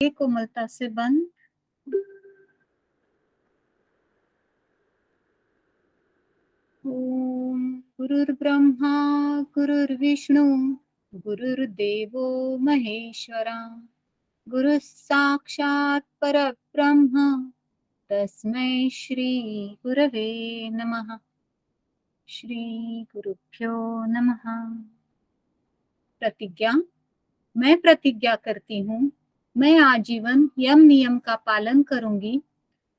कोमलता से बंद। ओम गुरुर्ब्रह्मा गुरुर्विष्णु गुरुर्देवो महेश्वरा गुरु साक्षात् परब्रह्म तस्मै श्री गुरवे नमः। श्री गुरुभ्यो नमः। प्रतिज्ञा। मैं प्रतिज्ञा करती हूँ, मैं आजीवन यम नियम का पालन करूंगी।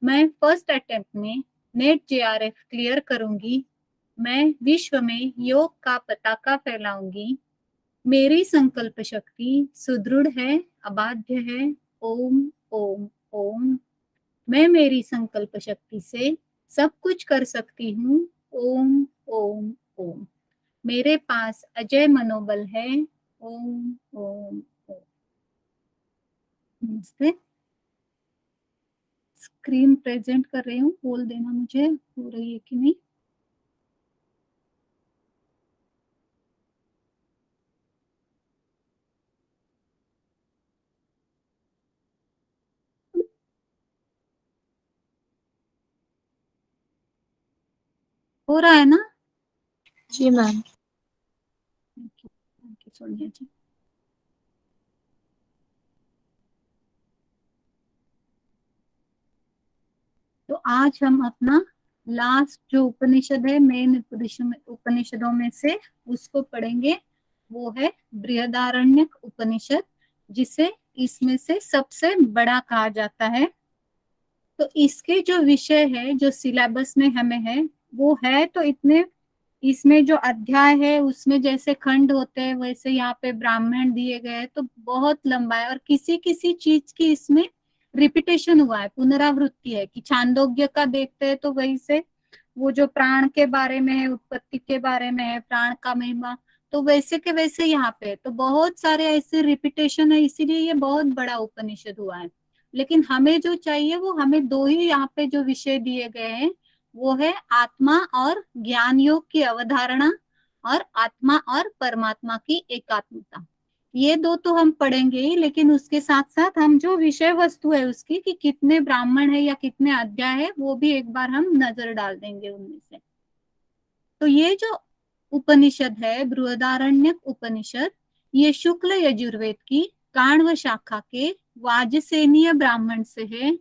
मैं फर्स्ट अटेम्प्ट में नेट जेआरएफ क्लियर करूंगी। मैं विश्व में योग का पताका फैलाऊंगी। मेरी संकल्प शक्ति सुदृढ़ है, अबाध्य है। ओम ओम ओम। मैं मेरी संकल्प शक्ति से सब कुछ कर सकती हूँ। ओम ओम ओम। मेरे पास अजय मनोबल है। ओम ओम ओम। नमस्ते। स्क्रीन प्रेजेंट कर रही हूँ, बोल देना मुझे हो रही है कि नहीं। हो रहा है ना? जी मैम। सोनिया जी, तो आज हम अपना लास्ट जो उपनिषद है, मेन उपनिषदों में से उसको पढ़ेंगे। वो है बृहदारण्यक उपनिषद, जिसे इसमें से सबसे बड़ा कहा जाता है। तो इसके जो विषय है, जो सिलेबस में हमें है, वो है तो इतने, इसमें जो अध्याय है उसमें जैसे खंड होते हैं वैसे यहाँ पे ब्राह्मण दिए गए हैं, तो बहुत लंबा है। और किसी किसी चीज की इसमें रिपीटेशन हुआ है, पुनरावृत्ति है। कि छांदोग्य का देखते हैं तो वही से वो जो प्राण के बारे में है, उत्पत्ति के बारे में है, प्राण का महिमा, तो वैसे के वैसे यहाँ पे तो बहुत सारे ऐसे रिपीटेशन है, इसीलिए ये बहुत बड़ा उपनिषद हुआ है। लेकिन हमें जो चाहिए वो हमें दो ही यहाँ पे जो विषय दिए गए हैं, वो है आत्मा और ज्ञान योग की अवधारणा, और आत्मा और परमात्मा की एकात्मता। ये दो तो हम पढ़ेंगे ही, लेकिन उसके साथ साथ हम जो विषय वस्तु है उसकी, कि कितने ब्राह्मण है या कितने अध्याय है, वो भी एक बार हम नजर डाल देंगे उनमें से। तो ये जो उपनिषद है बृहदारण्यक उपनिषद, ये शुक्ल यजुर्वेद की काण्व शाखा के वाजसेनीय ब्राह्मण से है।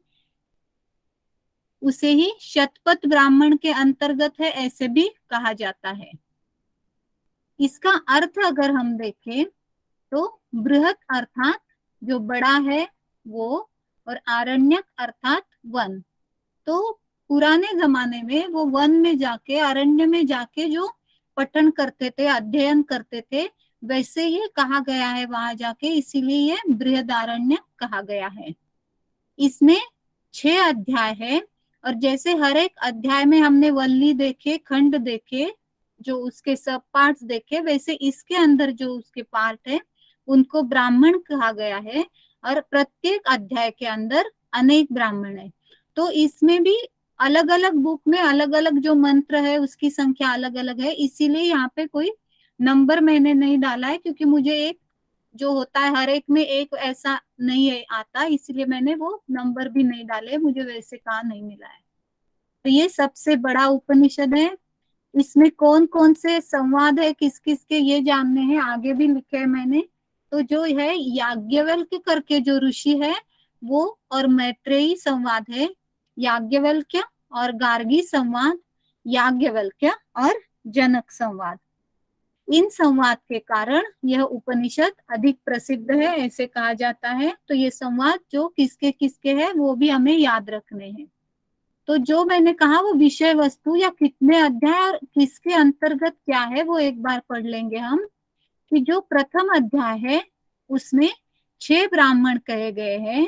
उसे ही शतपथ ब्राह्मण के अंतर्गत है ऐसे भी कहा जाता है। इसका अर्थ अगर हम देखें तो बृहत अर्थात जो बड़ा है वो, और आरण्यक अर्थात वन। तो पुराने जमाने में वो वन में जाके, अरण्य में जाके जो पठन करते थे, अध्ययन करते थे, वैसे ये कहा गया है वहां जाके, इसीलिए ये बृहदारण्य कहा गया है। इसमें 6 अध्याय है, और जैसे हर एक अध्याय में हमने वल्ली देखे, खंड देखे, जो उसके सब पार्ट्स देखे, वैसे इसके अंदर जो उसके पार्ट है उनको ब्राह्मण कहा गया है। और प्रत्येक अध्याय के अंदर अनेक ब्राह्मण है। तो इसमें भी अलग अलग बुक में अलग अलग जो मंत्र है उसकी संख्या अलग अलग है, इसीलिए यहाँ पे कोई नंबर मैंने नहीं डाला है, क्योंकि मुझे एक जो होता है हर एक में एक ऐसा नहीं है आता, इसलिए मैंने वो नंबर भी नहीं डाले, मुझे वैसे कहाँ नहीं मिला है। तो ये सबसे बड़ा उपनिषद है। इसमें कौन कौन से संवाद है, किस किस के, ये जानने हैं, आगे भी लिखे है मैंने। तो जो है याज्ञवल्क्य करके जो ऋषि है वो, और मैत्रेयी संवाद है याज्ञवल्क्य, और गार्गी संवाद याज्ञवल्क्य, और जनक संवाद। इन संवाद के कारण यह उपनिषद अधिक प्रसिद्ध है ऐसे कहा जाता है। तो ये संवाद जो किसके किसके है वो भी हमें याद रखने हैं। तो जो मैंने कहा वो विषय वस्तु या कितने अध्याय और किसके अंतर्गत क्या है वो एक बार पढ़ लेंगे हम। कि जो प्रथम अध्याय है उसमें 6 ब्राह्मण कहे गए हैं।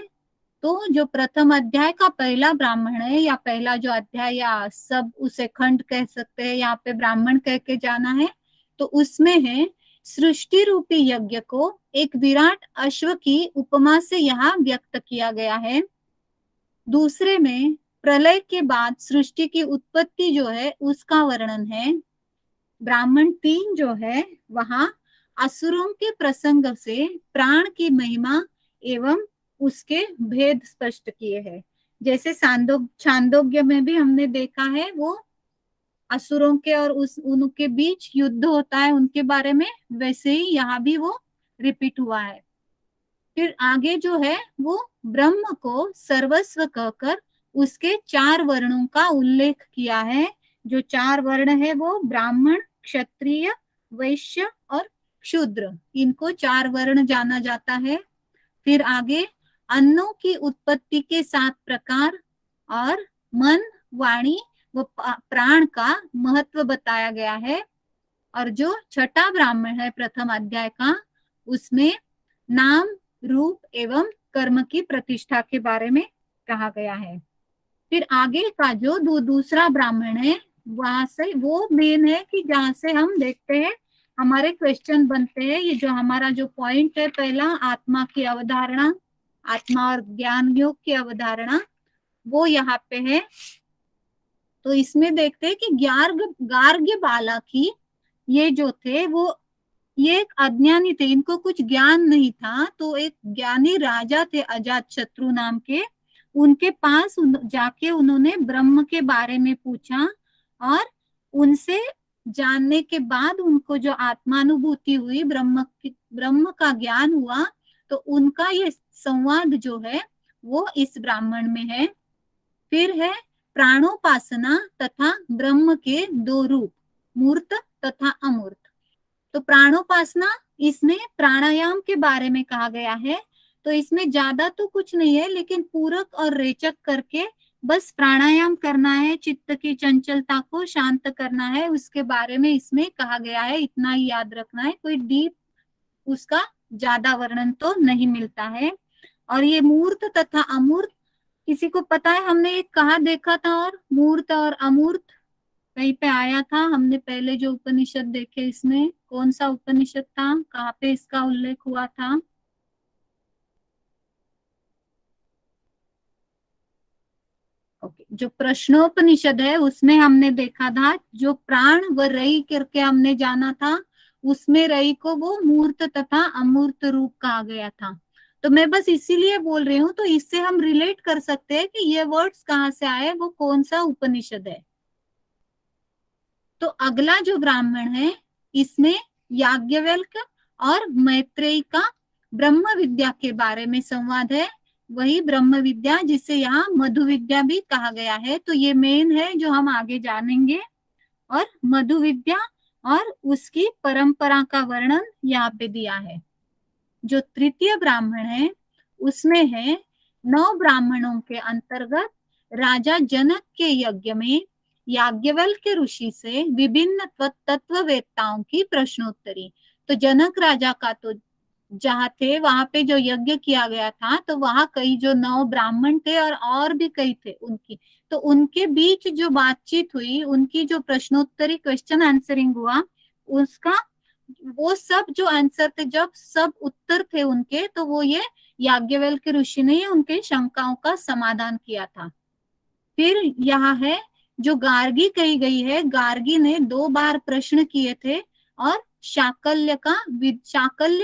तो जो प्रथम अध्याय का पहला ब्राह्मण है, या पहला जो अध्याय, या सब उसे खंड कह सकते हैं, यहाँ पे ब्राह्मण कह के जाना है, तो उसमें है सृष्टि रूपी यज्ञ को एक विराट अश्व की उपमा से यहाँ व्यक्त किया गया है। दूसरे में प्रलय के बाद सृष्टि की उत्पत्ति जो है उसका वर्णन है। ब्राह्मण 3 जो है वहां असुरों के प्रसंग से प्राण की महिमा एवं उसके भेद स्पष्ट किए हैं। जैसे छांदोग्य में भी हमने देखा है, वो असुरों के और उनके बीच युद्ध होता है उनके बारे में, वैसे ही यहाँ भी वो रिपीट हुआ है। फिर आगे जो है वो ब्रह्म को सर्वस्व कहकर उसके 4 वर्णों का उल्लेख किया है। जो 4 वर्ण है वो ब्राह्मण, क्षत्रिय, वैश्य और शूद्र, इनको 4 वर्ण जाना जाता है। फिर आगे अन्नों की उत्पत्ति के 7 प्रकार और मन, वाणी व प्राण का महत्व बताया गया है। और जो छठा ब्राह्मण है प्रथम अध्याय का, उसमें नाम, रूप एवं कर्म की प्रतिष्ठा के बारे में कहा गया है। फिर आगे का जो दूसरा ब्राह्मण है, वहां से वो मेन है कि जहां से हम देखते हैं हमारे क्वेश्चन बनते हैं। ये जो हमारा जो पॉइंट है पहला, आत्मा की अवधारणा, आत्मा और ज्ञान योग की अवधारणा, वो यहाँ पे है। तो इसमें देखते हैं कि गार्ग्य बालक ही ये जो थे वो ये एक अज्ञानी थे, इनको कुछ ज्ञान नहीं था। तो एक ज्ञानी राजा थे अजात शत्रु नाम के, उनके पास जाके उन्होंने ब्रह्म के बारे में पूछा और उनसे जानने के बाद उनको जो आत्मानुभूति हुई, ब्रह्म का ज्ञान हुआ, तो उनका ये संवाद जो है वो इस ब्राह्मण में है। फिर है प्राणोपासना तथा ब्रह्म के 2 रूप, मूर्त तथा अमूर्त। तो प्राणोपासना, इसमें प्राणायाम के बारे में कहा गया है। तो इसमें ज्यादा तो कुछ नहीं है, लेकिन पूरक और रेचक करके बस प्राणायाम करना है, चित्त की चंचलता को शांत करना है, उसके बारे में इसमें कहा गया है। इतना ही याद रखना है, कोई डीप उसका ज्यादा वर्णन तो नहीं मिलता है। और ये मूर्त तथा अमूर्त, किसी को पता है हमने ये कहाँ देखा था? और मूर्त और अमूर्त कहीं पे आया था हमने पहले जो उपनिषद देखे, इसमें कौन सा उपनिषद था, कहाँ पे इसका उल्लेख हुआ था? ओके, जो प्रश्नोपनिषद है उसमें हमने देखा था, जो प्राण व रई करके हमने जाना था, उसमें रई को वो मूर्त तथा अमूर्त रूप कहा गया था। तो मैं बस इसीलिए बोल रही हूँ, तो इससे हम रिलेट कर सकते हैं कि ये वर्ड्स कहाँ से आए, वो कौन सा उपनिषद है। तो अगला जो ब्राह्मण है, इसमें याज्ञवल्क्य और मैत्रेयी का ब्रह्म विद्या के बारे में संवाद है। वही ब्रह्म विद्या जिसे यहाँ मधु विद्या भी कहा गया है। तो ये मेन है जो हम आगे जानेंगे। और मधु विद्या और उसकी परंपरा का वर्णन यहाँ पे दिया है। जो तृतीय ब्राह्मण है, उसमें है 9 ब्राह्मणों के अंतर्गत राजा जनक के यज्ञ में याज्ञवल्क्य ऋषि से विभिन्न तत्ववेत्ताओं की प्रश्नोत्तरी। तो जनक राजा का तो जहाँ थे वहां पे जो यज्ञ किया गया था, तो वहां कई जो 9 ब्राह्मण थे और भी कई थे उनकी, तो उनके बीच जो बातचीत हुई, उनकी जो प्रश्नोत्तरी, क्वेश्चन आंसरिंग हुआ, उसका वो सब जो आंसर थे, जब सब उत्तर थे उनके, तो वो ये याज्ञवल्क्य ऋषि ने उनके शंकाओं का समाधान किया था। फिर यहाँ है जो गार्गी कही गई है, गार्गी ने 2 बार प्रश्न किए थे और शाकल्य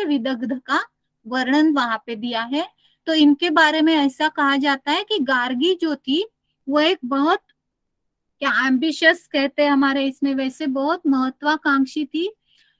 विदग्ध का वर्णन वहां पे दिया है। तो इनके बारे में ऐसा कहा जाता है कि गार्गी जो थी वो एक बहुत, क्या एम्बिशियस कहते हैं हमारे इसमें, वैसे बहुत महत्वाकांक्षी थी।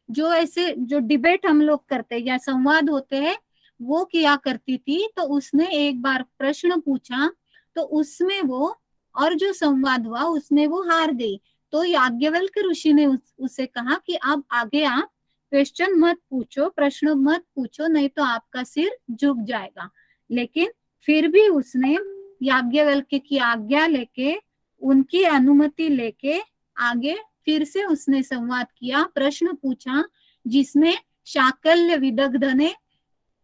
जो ऐसे जो डिबेट हम लोग करते हैं या संवाद होते हैं वो किया करती थी। तो उसने एक बार प्रश्न पूछा, तो उसमें वो, और जो संवाद हुआ उसमें वो हार गई। तो याज्ञवल्क्य ऋषि ने उसे कहा कि अब आगे आप क्वेश्चन मत पूछो, प्रश्न मत पूछो, नहीं तो आपका सिर झुक जाएगा। लेकिन फिर भी उसने याज्ञवल्क्य की आज्ञा लेके, उनकी अनुमति लेके आगे फिर से उसने संवाद किया, प्रश्न पूछा, जिसमें शाकल्य विदग्ध ने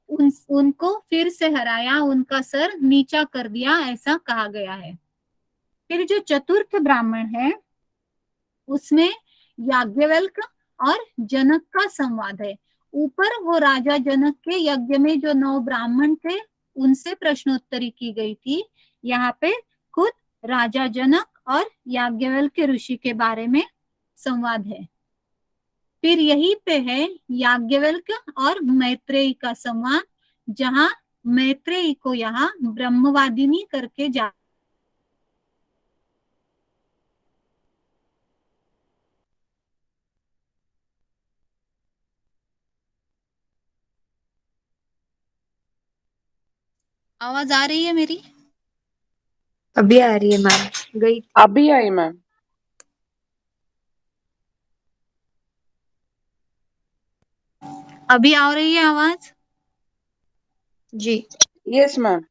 उनको फिर से हराया, उनका सर नीचा कर दिया, ऐसा कहा गया है। फिर जो चतुर्थ ब्राह्मण है, उसमें याज्ञवल्क्य और जनक का संवाद है। ऊपर वो राजा जनक के यज्ञ में जो 9 ब्राह्मण थे उनसे प्रश्नोत्तरी की गई थी। यहाँ पे खुद राजा जनक और याज्ञवल्क्य ऋषि के बारे में संवाद है। फिर यही पे है याज्ञवल्क्य और मैत्रेयी का संवाद, जहाँ मैत्रेयी को यहाँ ब्रह्मवादिनी करके जा आवाज आ रही है मेरी? अभी आ रही है मैम, गई थी। अभी आई मैम। अभी आ रही है आवाज? जी। Yes ma'am.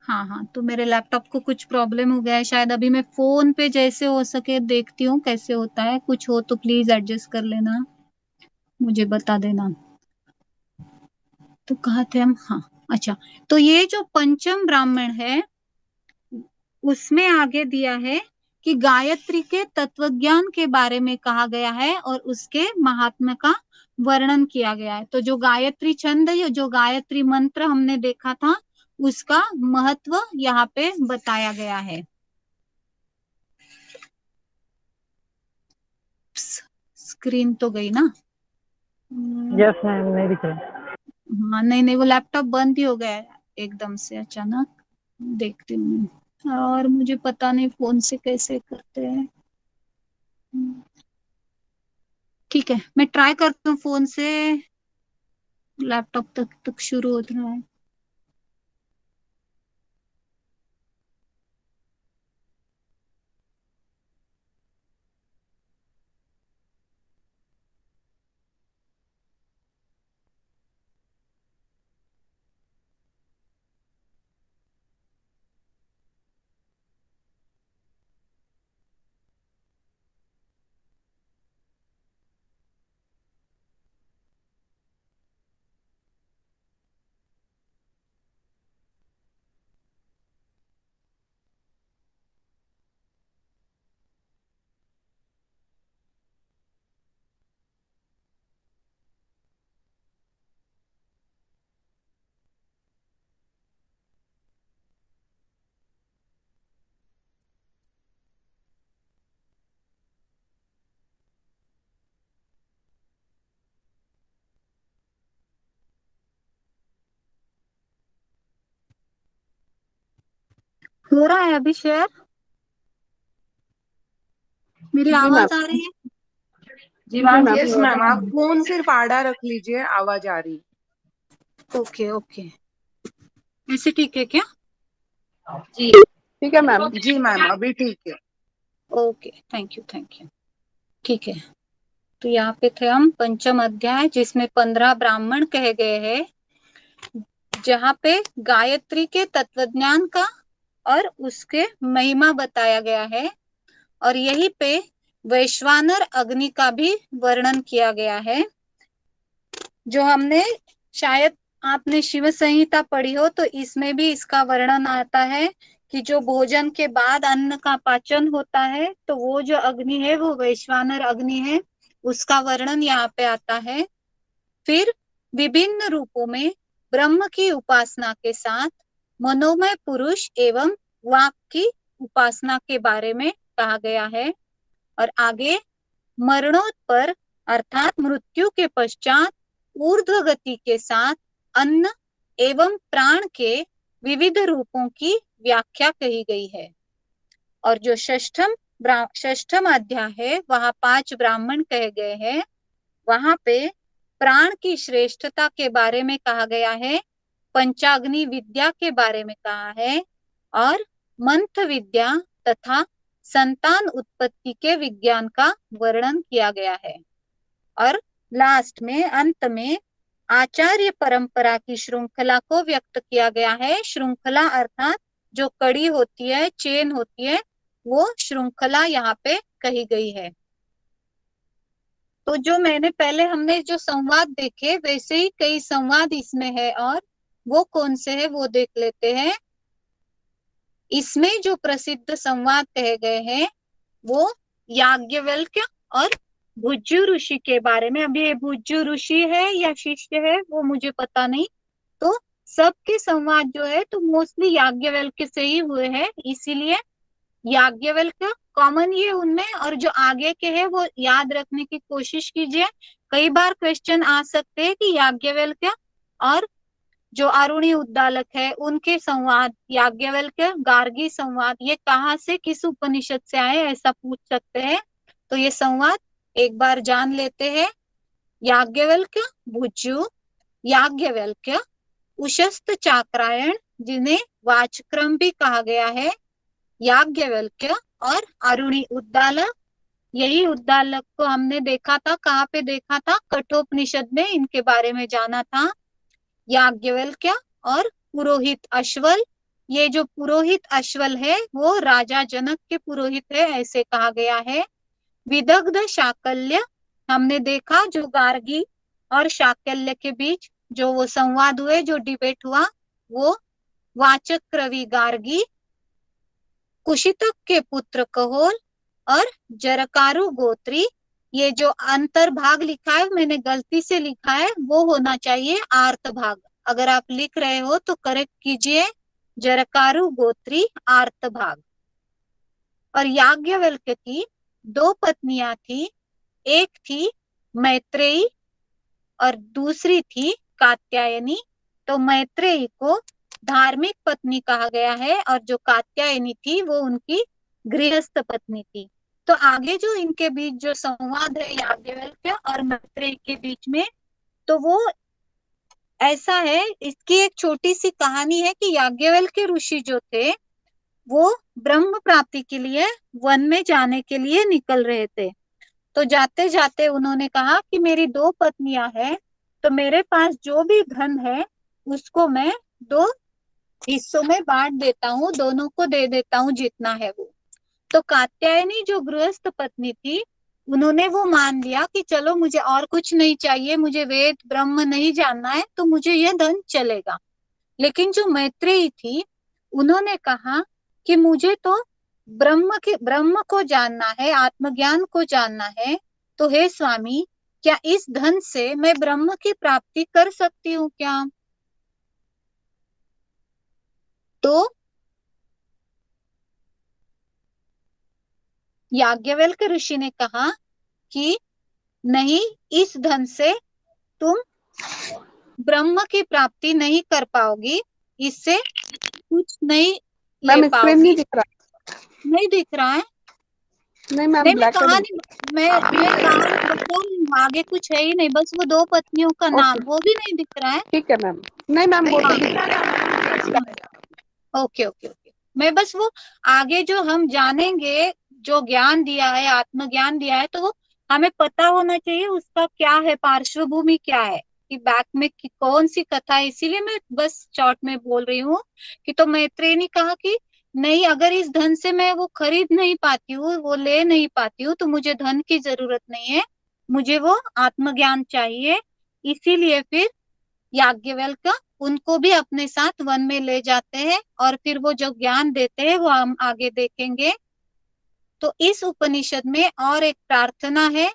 हाँ हाँ, तो मेरे लैपटॉप को कुछ प्रॉब्लम हो गया है शायद। अभी मैं फोन पे जैसे हो सके देखती हूँ कैसे होता है। कुछ हो तो प्लीज एडजस्ट कर लेना, मुझे बता देना। तो कहाँ थे हम? हाँ, अच्छा। तो ये जो पंचम ब्राह्मण है उसमें आगे दिया है कि गायत्री के तत्वज्ञान के बारे में कहा गया है और उसके महात्म्य का वर्णन किया गया है। तो जो गायत्री छंद है, जो गायत्री मंत्र हमने देखा था, उसका महत्व यहाँ पे बताया गया है। स्क्रीन तो गई ना? यस मैम, नहीं दिख रहा। हाँ, नहीं नहीं, वो लैपटॉप बंद ही हो गया है एकदम से अचानक। देखती हूँ और मुझे पता नहीं फोन से कैसे करते हैं। ठीक है, मैं ट्राई करती हूँ फोन से। लैपटॉप तक शुरू हो रहा है। हो रहा है अभी शेयर? मेरी जी मैम। आवाज आ रही है? जी मैम, यस मैम, आप फोन सिर्फ आड़ा रख लीजिए, आवाज आ रही। ओके ओके, ऐसे ठीक है क्या? जी ठीक है मैम। जी मैम, अभी ठीक है। Okay, thank you thank you. ठीक है, तो यहाँ पे थे हम पंचम अध्याय जिसमें 15 ब्राह्मण कहे गए हैं, जहाँ पे गायत्री के तत्वज्ञान का और उसके महिमा बताया गया है। और यहीं पे वैश्वानर अग्नि का भी वर्णन किया गया है। जो हमने शायद आपने शिव संहिता पढ़ी हो तो इसमें भी इसका वर्णन आता है कि जो भोजन के बाद अन्न का पाचन होता है तो वो जो अग्नि है वो वैश्वानर अग्नि है, उसका वर्णन यहाँ पे आता है। फिर विभिन्न रूपों में ब्रह्म की उपासना के साथ मनोमय पुरुष एवं वाक की उपासना के बारे में कहा गया है। और आगे मरणोत्तर अर्थात मृत्यु के पश्चात ऊर्ध्व गति के साथ अन्न एवं प्राण के विविध रूपों की व्याख्या कही गई है। और जो षष्ठम अध्याय है वहां 5 ब्राह्मण कहे गए हैं। वहां पे प्राण की श्रेष्ठता के बारे में कहा गया है, पंचाग्नि विद्या के बारे में कहा है और मंत्र विद्या तथा संतान उत्पत्ति के विज्ञान का वर्णन किया गया है। और लास्ट में अंत में आचार्य परंपरा की श्रृंखला को व्यक्त किया गया है। श्रृंखला अर्थात जो कड़ी होती है, चेन होती है, वो श्रृंखला यहाँ पे कही गई है। तो जो मैंने पहले हमने जो संवाद देखे वैसे ही कई संवाद इसमें है, और वो कौन से है वो देख लेते हैं। इसमें जो प्रसिद्ध संवाद कहे गए हैं वो याज्ञवल्क्य और भुज्यु ऋषि के बारे में। अभी ये भुज्यु ऋषि है या शिष्य है वो मुझे पता नहीं। तो सबके संवाद जो है तो मोस्टली याज्ञवल्क्य से ही हुए हैं, इसीलिए याज्ञवल्क्य कॉमन ये उनमें। और जो आगे के हैं वो याद रखने की कोशिश कीजिए। कई बार क्वेश्चन आ सकते हैं कि याज्ञवल्क्य और जो अरुणी उद्दालक है उनके संवाद, याज्ञवल्क्य गार्गी संवाद, ये कहाँ से किस उपनिषद से आए ऐसा पूछ सकते हैं। तो ये संवाद एक बार जान लेते हैं। याज्ञवल्क्य भुज्यु, याज्ञवल्क्य, उशस्त चाक्रायण जिन्हें वाचक्रम भी कहा गया है, याज्ञवल्क्य और अरुणी उद्दालक। यही उद्दालक को हमने देखा था, कहाँ पे देखा था, कठोपनिषद में इनके बारे में जाना था। याज्ञवल्क्य और पुरोहित अश्वल, ये जो पुरोहित अश्वल है वो राजा जनक के पुरोहित है ऐसे कहा गया है। विदग्ध शाकल्य, हमने देखा जो गार्गी और शाकल्य के बीच जो वो संवाद हुए, जो डिबेट हुआ, वो वाचक्रवी गार्गी। कुशितक के पुत्र कहोल और जरकारु गोत्री, ये जो अंतर्भाग लिखा है मैंने गलती से लिखा है, वो होना चाहिए आर्त भाग। अगर आप लिख रहे हो तो करेक्ट कीजिए, जरकारु गोत्री आर्त भाग। और याज्ञवल्क्य की 2 पत्नियां थी, एक थी मैत्रेयी और दूसरी थी कात्यायनी। तो मैत्रेयी को धार्मिक पत्नी कहा गया है और जो कात्यायनी थी वो उनकी गृहस्थ पत्नी थी। तो आगे जो इनके बीच जो संवाद है याज्ञवल्क्य और मैत्रेयी के बीच में, तो वो ऐसा है, इसकी एक छोटी सी कहानी है कि याज्ञवल्क्य ऋषि जो थे वो ब्रह्म प्राप्ति के लिए वन में जाने के लिए निकल रहे थे। तो जाते जाते उन्होंने कहा कि मेरी 2 पत्नियां हैं, तो मेरे पास जो भी धन है उसको मैं 2 हिस्सों में बांट देता हूँ, दोनों को दे देता हूँ जितना है वो। तो कात्यायनी जो गृहस्थ पत्नी थी, उन्होंने वो मान लिया कि चलो मुझे और कुछ नहीं चाहिए, मुझे वेद ब्रह्म नहीं जानना है, तो मुझे यह धन चलेगा। लेकिन जो मैत्रेयी थी उन्होंने कहा कि मुझे तो ब्रह्म को जानना है, आत्मज्ञान को जानना है। तो हे स्वामी, क्या इस धन से मैं ब्रह्म की प्राप्ति कर सकती हूँ क्या? तो याज्ञवल्क्य ऋषि ने कहा कि नहीं, इस धन से तुम ब्रह्म की प्राप्ति नहीं कर पाओगी, इससे कुछ नहीं ले मैम स्क्रीन पाओगी। नहीं दिख रहा। नहीं दिख रहा है? नहीं मैम, नहीं, ब्लैक मैं कहानी बता रही हूँ, आगे कुछ है ही नहीं, बस वो 2 पत्नियों का नाम, वो भी नहीं दिख रहा है। ठीक है मैम। नहीं मैम, वो तो दिख रहा ओके ओके ओके, मैं बस वो आगे जो हम जानेंगे, जो ज्ञान दिया है, आत्मज्ञान दिया है, तो वो हमें पता होना चाहिए उसका क्या है, पार्श्वभूमि क्या है, कि बैक में कौन सी कथा है। इसीलिए मैं बस शॉर्ट में बोल रही हूँ कि तो मैत्रेयी ने कहा कि नहीं, अगर इस धन से मैं वो खरीद नहीं पाती हूँ, वो ले नहीं पाती हूँ, तो मुझे धन की जरूरत नहीं है, मुझे वो आत्मज्ञान चाहिए। इसीलिए फिर याज्ञवल्क्य उनको भी अपने साथ वन में ले जाते हैं और फिर वो जो ज्ञान देते हैं वो हम आगे देखेंगे। तो इस उपनिषद में और एक प्रार्थना है,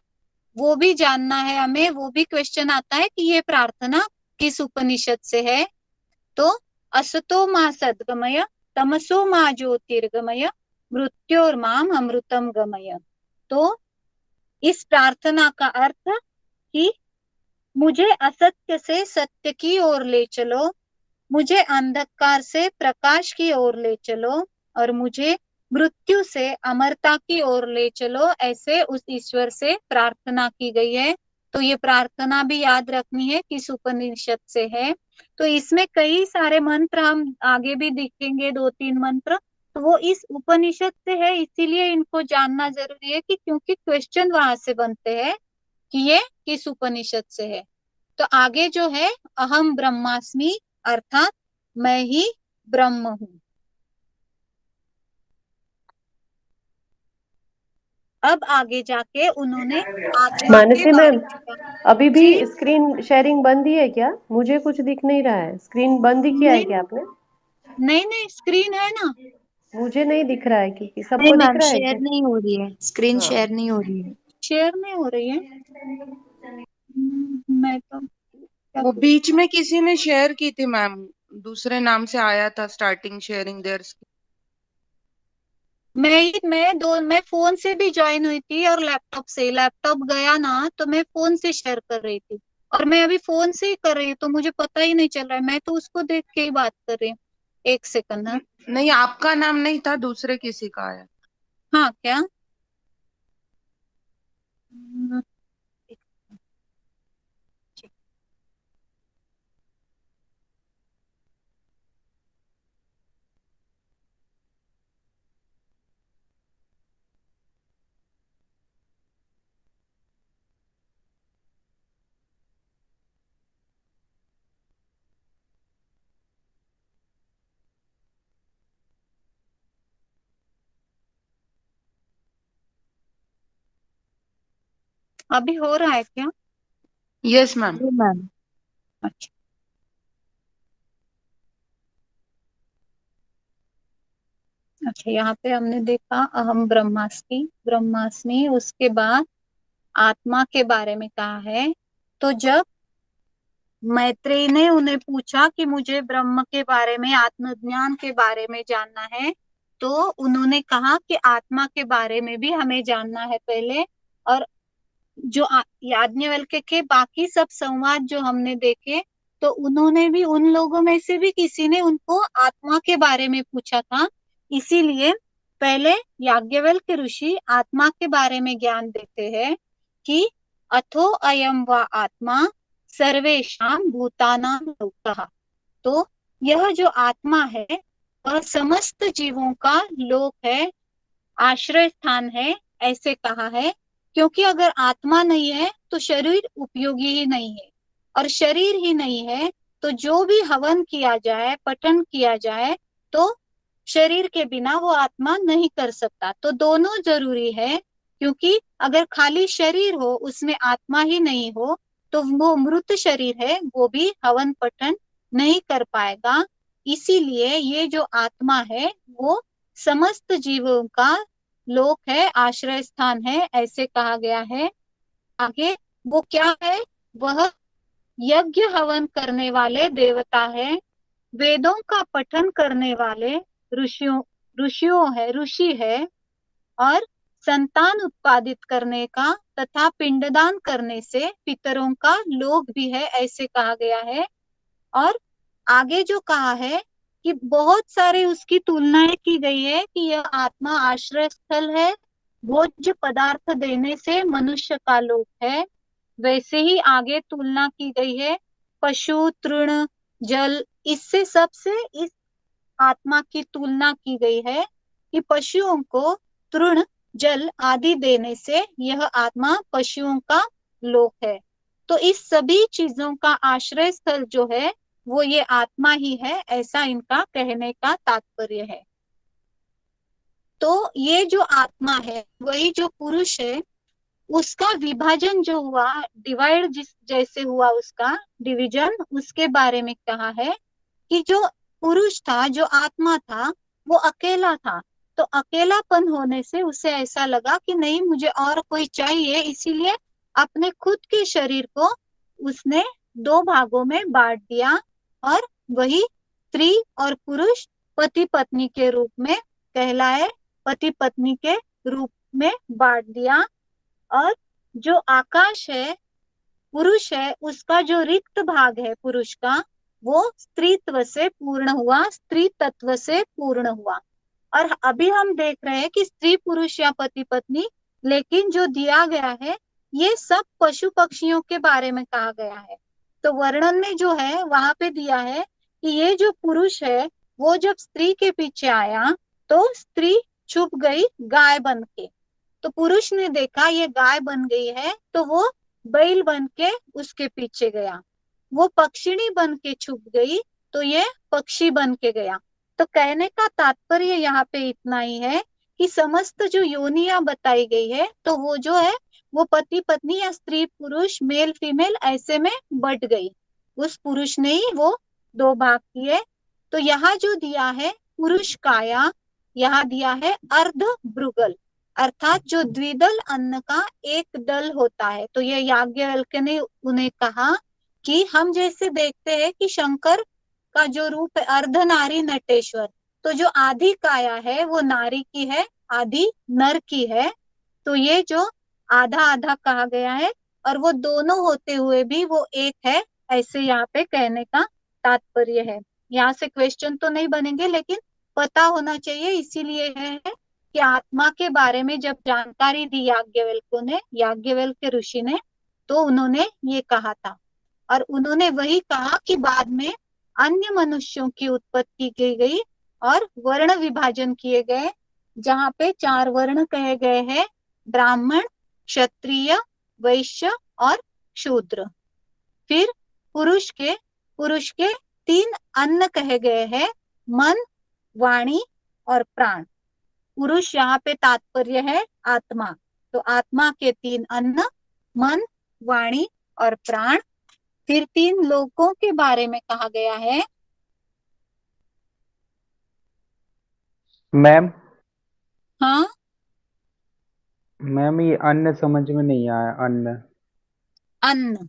वो भी जानना है हमें, वो भी क्वेश्चन आता है कि ये प्रार्थना किस उपनिषद से है। तो असतो मा सद्गमय, तमसो मा ज्योतिर्गमय, मृत्योर्माम अमृतम गमय। तो इस प्रार्थना का अर्थ कि मुझे असत्य से सत्य की ओर ले चलो, मुझे अंधकार से प्रकाश की ओर ले चलो, और मुझे मृत्यु से अमरता की ओर ले चलो, ऐसे उस ईश्वर से प्रार्थना की गई है। तो ये प्रार्थना भी याद रखनी है किस उपनिषद से है। तो इसमें कई सारे मंत्र हम आगे भी देखेंगे, 2-3 मंत्र, तो वो इस उपनिषद से है, इसीलिए इनको जानना जरूरी है कि क्योंकि क्वेश्चन वहां से बनते हैं कि ये किस उपनिषद से है। तो आगे जो है, अहम ब्रह्मास्मि, अर्थात मैं ही ब्रह्म हूं। अब आगे जाके उन्होंने आत्मा के मानसी बारे मैम, में कहा। अभी भी जी स्क्रीन शेयरिंग बंद ही है क्या? मुझे कुछ दिख नहीं रहा है। स्क्रीन बंद ही किया है नहीं क्या आपने? नहीं नहीं, स्क्रीन है ना। मुझे नहीं दिख रहा है, क्योंकि नहीं सबको दिख मैम, रहा है शेयर क्या? नहीं हो रही है, स्क्रीन हाँ। शेयर नहीं हो रही है। शेयर नहीं हो रही है। मैं तो क्या वो करूं? बीच में किसी ने शेयर की थी मैम, दूसरे नाम से आया था स्टार्टिंग शेयरिंग देयर। मैं फोन से भी ज्वाइन हुई थी और लैपटॉप से, लैपटॉप गया ना तो मैं फोन से शेयर कर रही थी। और मैं अभी फोन से ही कर रही हूँ तो मुझे पता ही नहीं चल रहा है, मैं तो उसको देख के ही बात कर रही हूँ। एक सेकंड ना। नहीं, आपका नाम नहीं था, दूसरे किसी का है। हाँ क्या? हम्म, अभी हो रहा है क्या? Yes ma'am. जी मैम। अच्छा। अच्छा, यहाँ पे हमने देखा अहम ब्रह्मास्मि, ब्रह्मास्मि, उसके बाद आत्मा के बारे में कहा है। तो जब मैत्रेयी ने उन्हें पूछा कि मुझे ब्रह्म के बारे में, आत्मज्ञान के बारे में जानना है, तो उन्होंने कहा कि आत्मा के बारे में भी हमें जानना है पहले। और जो याज्ञवल्क्य के बाकी सब संवाद जो हमने देखे, तो उन्होंने भी, उन लोगों में से भी किसी ने उनको आत्मा के बारे में पूछा था। इसीलिए पहले याज्ञवल्क्य ऋषि आत्मा के बारे में ज्ञान देते हैं कि अथो अयम व आत्मा सर्वेषां भूतानां लोकः। तो यह जो आत्मा है वह समस्त जीवों का लोक है, आश्रय स्थान है, ऐसे कहा है। क्योंकि अगर आत्मा नहीं है तो शरीर उपयोगी ही नहीं है, और शरीर ही नहीं है तो जो भी हवन किया जाए, पठन किया जाए, तो शरीर के बिना वो आत्मा नहीं कर सकता। तो दोनों जरूरी है, क्योंकि अगर खाली शरीर हो, उसमें आत्मा ही नहीं हो, तो वो मृत शरीर है, वो भी हवन पठन नहीं कर पाएगा। इसीलिए ये जो आत्मा है वो समस्त जीवों का लोक है, आश्रय स्थान है, ऐसे कहा गया है। आगे वो क्या है? वह यज्ञ हवन करने वाले देवता है, वेदों का पठन करने वाले ऋषियों ऋषि है, और संतान उत्पादित करने का तथा पिंडदान करने से पितरों का लोक भी है, ऐसे कहा गया है। और आगे जो कहा है कि बहुत सारे उसकी तुलनाएं की गई है कि यह आत्मा आश्रय स्थल है, भोज्य पदार्थ देने से मनुष्य का लोक है। वैसे ही आगे तुलना की गई है पशु, तृण, जल, इससे सबसे इस आत्मा की तुलना की गई है कि पशुओं को तृण, जल आदि देने से यह आत्मा पशुओं का लोक है। तो इस सभी चीजों का आश्रय स्थल जो है वो ये आत्मा ही है, ऐसा इनका कहने का तात्पर्य है। तो ये जो आत्मा है वही जो पुरुष है, उसका विभाजन जो हुआ, डिवाइड जिस जैसे हुआ, उसका डिवीजन, उसके बारे में कहा है कि जो पुरुष था, जो आत्मा था, वो अकेला था। तो अकेलापन होने से उसे ऐसा लगा कि नहीं, मुझे और कोई चाहिए, इसीलिए अपने खुद के शरीर को उसने दो भागों में बांट दिया, और वही स्त्री और पुरुष पति पत्नी के रूप में कहलाए, पति पत्नी के रूप में बांट दिया। और जो आकाश है, पुरुष है, उसका जो रिक्त भाग है पुरुष का, वो स्त्रीत्व से पूर्ण हुआ, स्त्री तत्व से पूर्ण हुआ। और अभी हम देख रहे हैं कि स्त्री पुरुष या पति पत्नी, लेकिन जो दिया गया है ये सब पशु पक्षियों के बारे में कहा गया है। तो वर्णन में जो है वहां पे दिया है कि ये जो पुरुष है वो जब स्त्री के पीछे आया तो स्त्री छुप गई गाय बन के। तो पुरुष ने देखा ये गाय बन गई है, तो वो बैल बन के उसके पीछे गया। वो पक्षिणी बन के छुप गई, तो ये पक्षी बन के गया। तो कहने का तात्पर्य यहाँ पे इतना ही है कि समस्त जो योनियां बताई गई है, तो वो जो है वो पति पत्नी या स्त्री पुरुष, मेल फीमेल, ऐसे में बट गई। उस पुरुष ने ही वो दो भाग किए। तो यहाँ जो दिया है पुरुष काया, यहाँ दिया है अर्ध भ्रुगल, अर्थात जो द्विदल अन्न का एक दल होता है। तो ये याज्ञवल्क्य ने उन्हें कहा कि हम जैसे देखते हैं कि शंकर का जो रूप है अर्धनारी नटेश्वर, तो जो आधी काया है वो नारी की है, आधी नर की है। तो ये जो आधा आधा कहा गया है, और वो दोनों होते हुए भी वो एक है, ऐसे यहाँ पे कहने का तात्पर्य है। यहाँ से क्वेश्चन तो नहीं बनेंगे, लेकिन पता होना चाहिए, इसीलिए है कि आत्मा के बारे में जब जानकारी दी याज्ञवल्क्य ऋषि ने, तो उन्होंने ये कहा था। और उन्होंने वही कहा कि बाद में अन्य मनुष्यों की उत्पत्ति की गई और वर्ण विभाजन किए गए, जहाँ पे 4 वर्ण कहे गए हैं, ब्राह्मण, क्षत्रिय, वैश्य और शूद्र। फिर पुरुष के 3 अन्न कहे गए हैं, मन, वाणी और प्राण। पुरुष यहाँ पे तात्पर्य है आत्मा, तो आत्मा के 3 अन्न, मन, वाणी और प्राण। फिर 3 लोकों के बारे में कहा गया है। मैम हाँ, मैम ये अन्न समझ में नहीं आया, अन्न। अन्न,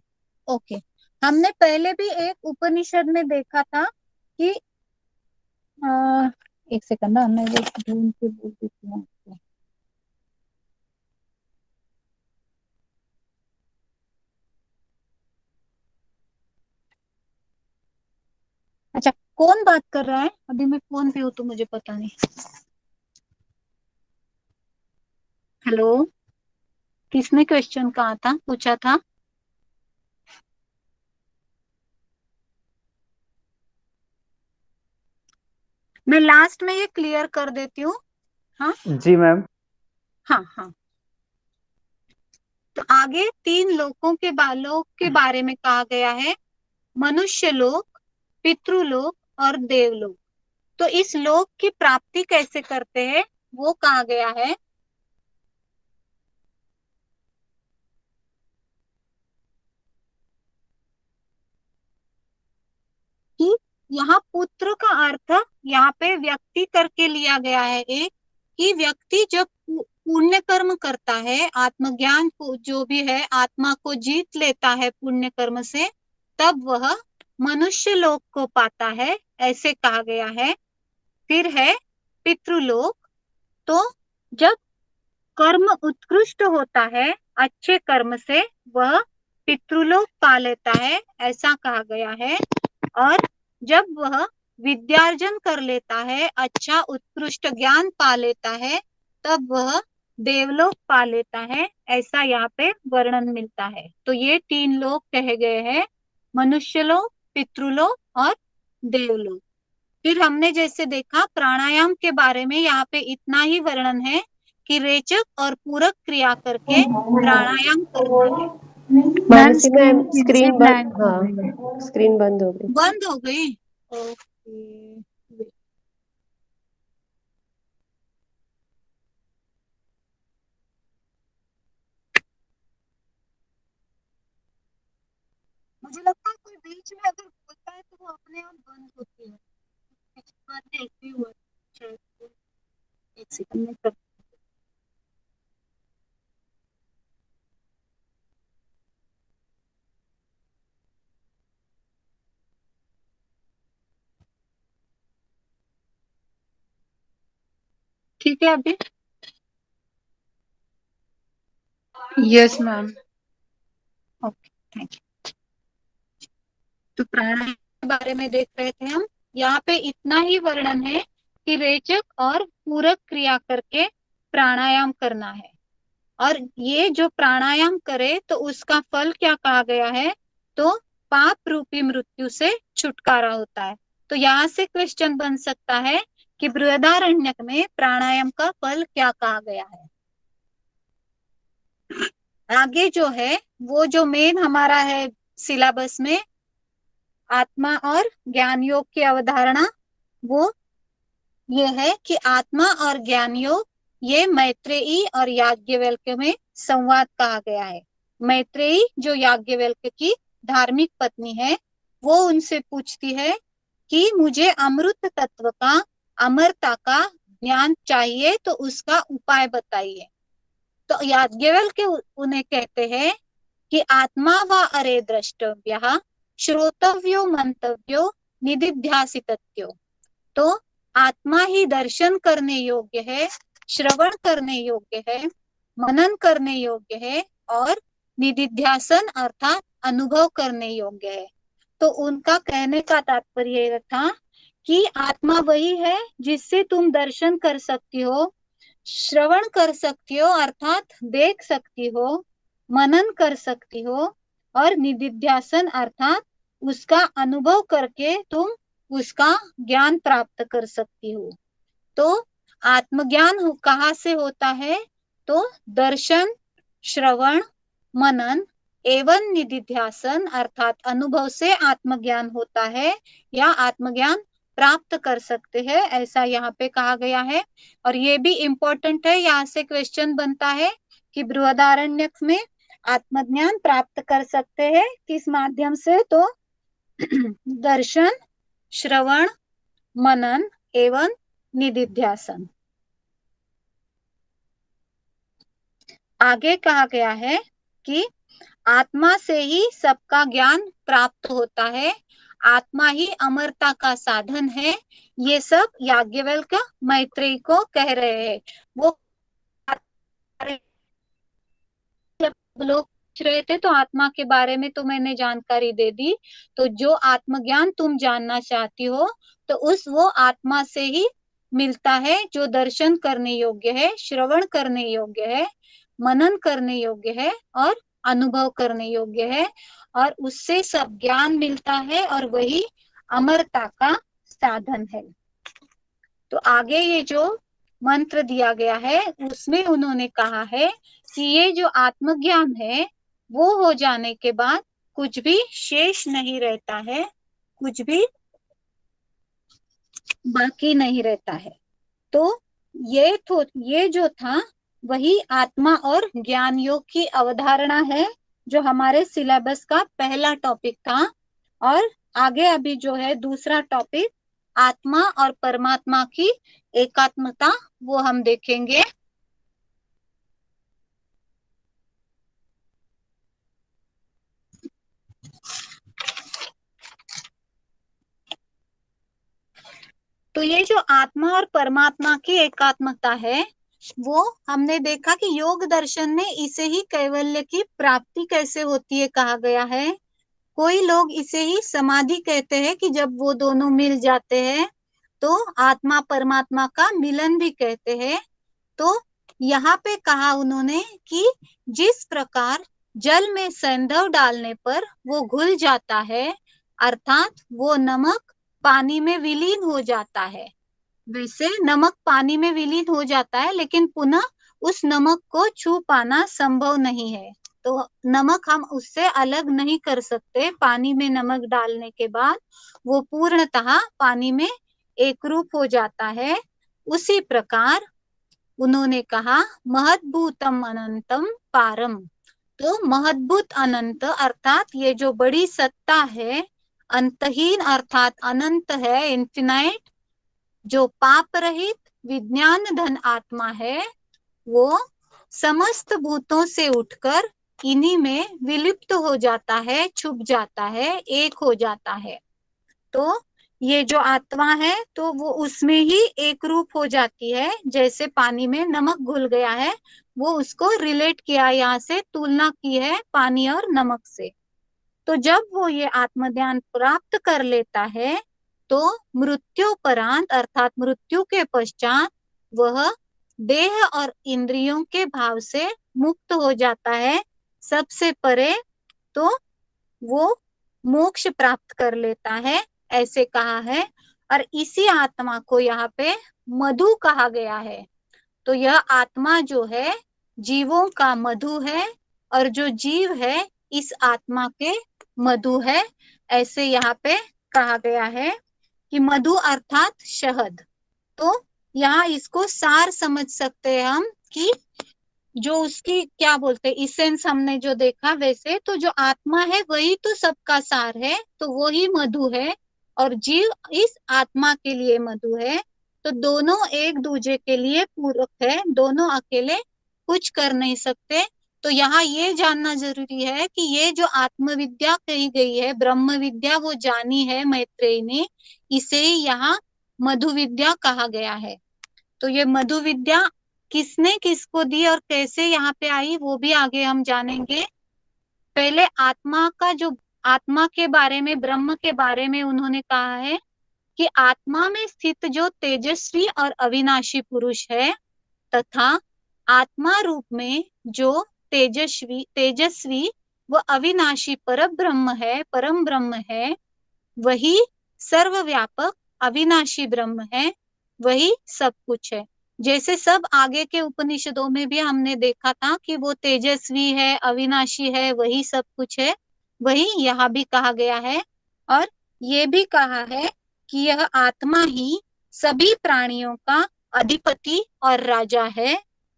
ओके। हमने पहले भी एक उपनिषद में देखा था कि एक सेकंड ना, मैं वो ढूंढ के बोल देती हूँ आपको। अच्छा, कौन बात कर रहा है? अभी मैं फोन पे हूँ तो मुझे पता नहीं। हेलो, किसने क्वेश्चन कहा था, पूछा था? मैं लास्ट में ये क्लियर कर देती हूँ। हाँ जी मैम। हाँ हाँ। तो आगे 3 लोकों के लोक के बारे में कहा गया है, मनुष्य लोक, पितृलोक और देवलोक। तो इस लोक की प्राप्ति कैसे करते हैं वो कहा गया है। कि यहाँ पुत्र का अर्थ यहाँ पे व्यक्ति करके लिया गया है, एक कि व्यक्ति जब पुण्य कर्म करता है, आत्मज्ञान को जो भी है, आत्मा को जीत लेता है पुण्य कर्म से, तब वह मनुष्य लोक को पाता है, ऐसे कहा गया है। फिर है पितृलोक। तो जब कर्म उत्कृष्ट होता है अच्छे कर्म से, वह पितृलोक पा लेता है, ऐसा कहा गया है। और जब वह विद्यार्जन कर लेता है, अच्छा उत्कृष्ट ज्ञान पा लेता है, तब वह देवलोक पा लेता है, ऐसा यहाँ पे वर्णन मिलता है। तो ये 3 लोक कहे गए हैं, मनुष्य लोक, पितृलोक और देवलोक। फिर हमने जैसे देखा प्राणायाम के बारे में, यहाँ पे इतना ही वर्णन है कि रेचक और पूरक क्रिया करके प्राणायाम करना है। मानसी मैम, फिर से स्क्रीन ब्लैंक बंद, हो हाँ गई है। स्क्रीन बंद हो गई। बंद हो गई, ओके। मुझे लगता है कोई बीच में अगर बोलता है तो वो अपने आप बंद होती है। पिछली बार भी ऐसे ही हुआ शायद। एक सेकंड में ठीक है अभी। Yes ma'am. Okay, thank you. तो प्राणायाम के बारे में देख रहे थे हम। यहाँ पे इतना ही वर्णन है कि रेचक और पूरक क्रिया करके प्राणायाम करना है। और ये जो प्राणायाम करे तो उसका फल क्या कहा गया है, तो पाप रूपी मृत्यु से छुटकारा होता है। तो यहाँ से क्वेश्चन बन सकता है कि बृहदारण्यक में प्राणायाम का फल क्या कहा गया है। आगे जो है वो जो मेन हमारा है सिलेबस में, आत्मा और ज्ञान योग की अवधारणा, वो ये है कि आत्मा और ज्ञान योग ये मैत्रेयी और याज्ञवल्क्य में संवाद कहा गया है। मैत्रेयी जो याज्ञवल्क्य की धार्मिक पत्नी है, वो उनसे पूछती है कि मुझे अमृत तत्व का, अमरता का ज्ञान चाहिए, तो उसका उपाय बताइए। तो याज्ञवल्क्य उन्हें कहते हैं कि आत्मा व अरे द्रष्टव्यः श्रोतव्यो मंतव्यो निदिध्यासितव्यो। तो आत्मा ही दर्शन करने योग्य है, श्रवण करने योग्य है, मनन करने योग्य है और निदिध्यासन अर्थात अनुभव करने योग्य है। तो उनका कहने का तात्पर्य यह था कि आत्मा वही है जिससे तुम दर्शन कर सकती हो, श्रवण कर सकती हो अर्थात देख सकती हो, मनन कर सकती हो, और निदिध्यासन अर्थात उसका अनुभव करके तुम उसका ज्ञान प्राप्त कर सकती हो। तो आत्मज्ञान कहाँ से होता है? तो दर्शन, श्रवण, मनन एवं निदिध्यासन अर्थात अनुभव से आत्मज्ञान होता है या आत्मज्ञान प्राप्त कर सकते हैं, ऐसा यहाँ पे कहा गया है। और ये भी इम्पोर्टेंट है, यहाँ से क्वेश्चन बनता है कि बृहदारण्यक में आत्मज्ञान प्राप्त कर सकते हैं किस माध्यम से? तो दर्शन, श्रवण, मनन एवं निदिध्यासन। आगे कहा गया है कि आत्मा से ही सबका ज्ञान प्राप्त होता है, आत्मा ही अमरता का साधन है। ये सब याज्ञवल्क्य मैत्रेयी को कह रहे हैं। वो लोग पूछ रहे थे तो आत्मा के बारे में तो मैंने जानकारी दे दी। तो जो आत्मज्ञान तुम जानना चाहती हो तो वो आत्मा से ही मिलता है, जो दर्शन करने योग्य है, श्रवण करने योग्य है, मनन करने योग्य है और अनुभव करने योग्य है, और उससे सब ज्ञान मिलता है और वही अमरता का साधन है। तो आगे ये जो मंत्र दिया गया है उसमें उन्होंने कहा है कि ये जो आत्मज्ञान है वो हो जाने के बाद कुछ भी शेष नहीं रहता है, कुछ भी बाकी नहीं रहता है। तो ये जो था वही आत्मा और ज्ञान योग की अवधारणा है, जो हमारे सिलेबस का पहला टॉपिक था। और आगे अभी जो है दूसरा टॉपिक आत्मा और परमात्मा की एकात्मता, वो हम देखेंगे। तो ये जो आत्मा और परमात्मा की एकात्मता है वो हमने देखा कि योग दर्शन में इसे ही कैवल्य की प्राप्ति कैसे होती है कहा गया है। कोई लोग इसे ही समाधि कहते हैं कि जब वो दोनों मिल जाते हैं तो आत्मा परमात्मा का मिलन भी कहते हैं। तो यहाँ पे कहा उन्होंने कि जिस प्रकार जल में सैंधव डालने पर वो घुल जाता है अर्थात वो नमक पानी में विलीन हो जाता है, वैसे नमक पानी में विलीन हो जाता है लेकिन पुनः उस नमक को छू पाना संभव नहीं है। तो नमक हम उससे अलग नहीं कर सकते, पानी में नमक डालने के बाद वो पूर्णतः पानी में एकरूप हो जाता है। उसी प्रकार उन्होंने कहा महद्भूतम अनंतम पारम। तो महद्भूत अनंत अर्थात ये जो बड़ी सत्ता है, अंतहीन अर्थात अनंत है, इन्फिनाइट, जो पाप रहित विज्ञान धन आत्मा है, वो समस्त भूतों से उठकर इन्हीं में विलुप्त हो जाता है, छुप जाता है, एक हो जाता है। तो ये जो आत्मा है तो वो उसमें ही एक रूप हो जाती है, जैसे पानी में नमक घुल गया है, वो उसको रिलेट किया, यहाँ से तुलना की है पानी और नमक से। तो जब वो ये आत्मज्ञान प्राप्त कर लेता है तो मृत्युपरांत अर्थात मृत्यु के पश्चात वह देह और इंद्रियों के भाव से मुक्त हो जाता है सबसे परे, तो वो मोक्ष प्राप्त कर लेता है, ऐसे कहा है। और इसी आत्मा को यहाँ पे मधु कहा गया है। तो यह आत्मा जो है जीवों का मधु है और जो जीव है इस आत्मा के मधु है, ऐसे यहाँ पे कहा गया है कि मधु अर्थात शहद। तो यहाँ इसको सार समझ सकते हैं हम कि जो उसकी क्या बोलते हैं इसेंस हमने जो देखा, वैसे तो जो आत्मा है वही तो सबका सार है, तो वही मधु है और जीव इस आत्मा के लिए मधु है। तो दोनों एक दूसरे के लिए पूरक है, दोनों अकेले कुछ कर नहीं सकते। तो यहाँ ये जानना जरूरी है कि ये जो आत्मविद्या कही गई है, ब्रह्म विद्या, वो जानी है मैत्रेयी ने, इसे ही यहाँ मधु विद्या कहा गया है। तो ये मधु विद्या किसने किसको दी और कैसे यहाँ पे आई वो भी आगे हम जानेंगे। पहले आत्मा के बारे में, ब्रह्म के बारे में उन्होंने कहा है कि आत्मा में स्थित जो तेजस्वी और अविनाशी पुरुष है तथा आत्मा रूप में जो तेजस्वी व अविनाशी परम ब्रह्म है, वही सर्वव्यापक अविनाशी ब्रह्म है, वही सब कुछ है। जैसे सब आगे के उपनिषदों में भी हमने देखा था कि वो तेजस्वी है, अविनाशी है, वही सब कुछ है, वही यहाँ भी कहा गया है। और ये भी कहा है कि यह आत्मा ही सभी प्राणियों का अधिपति और राजा है।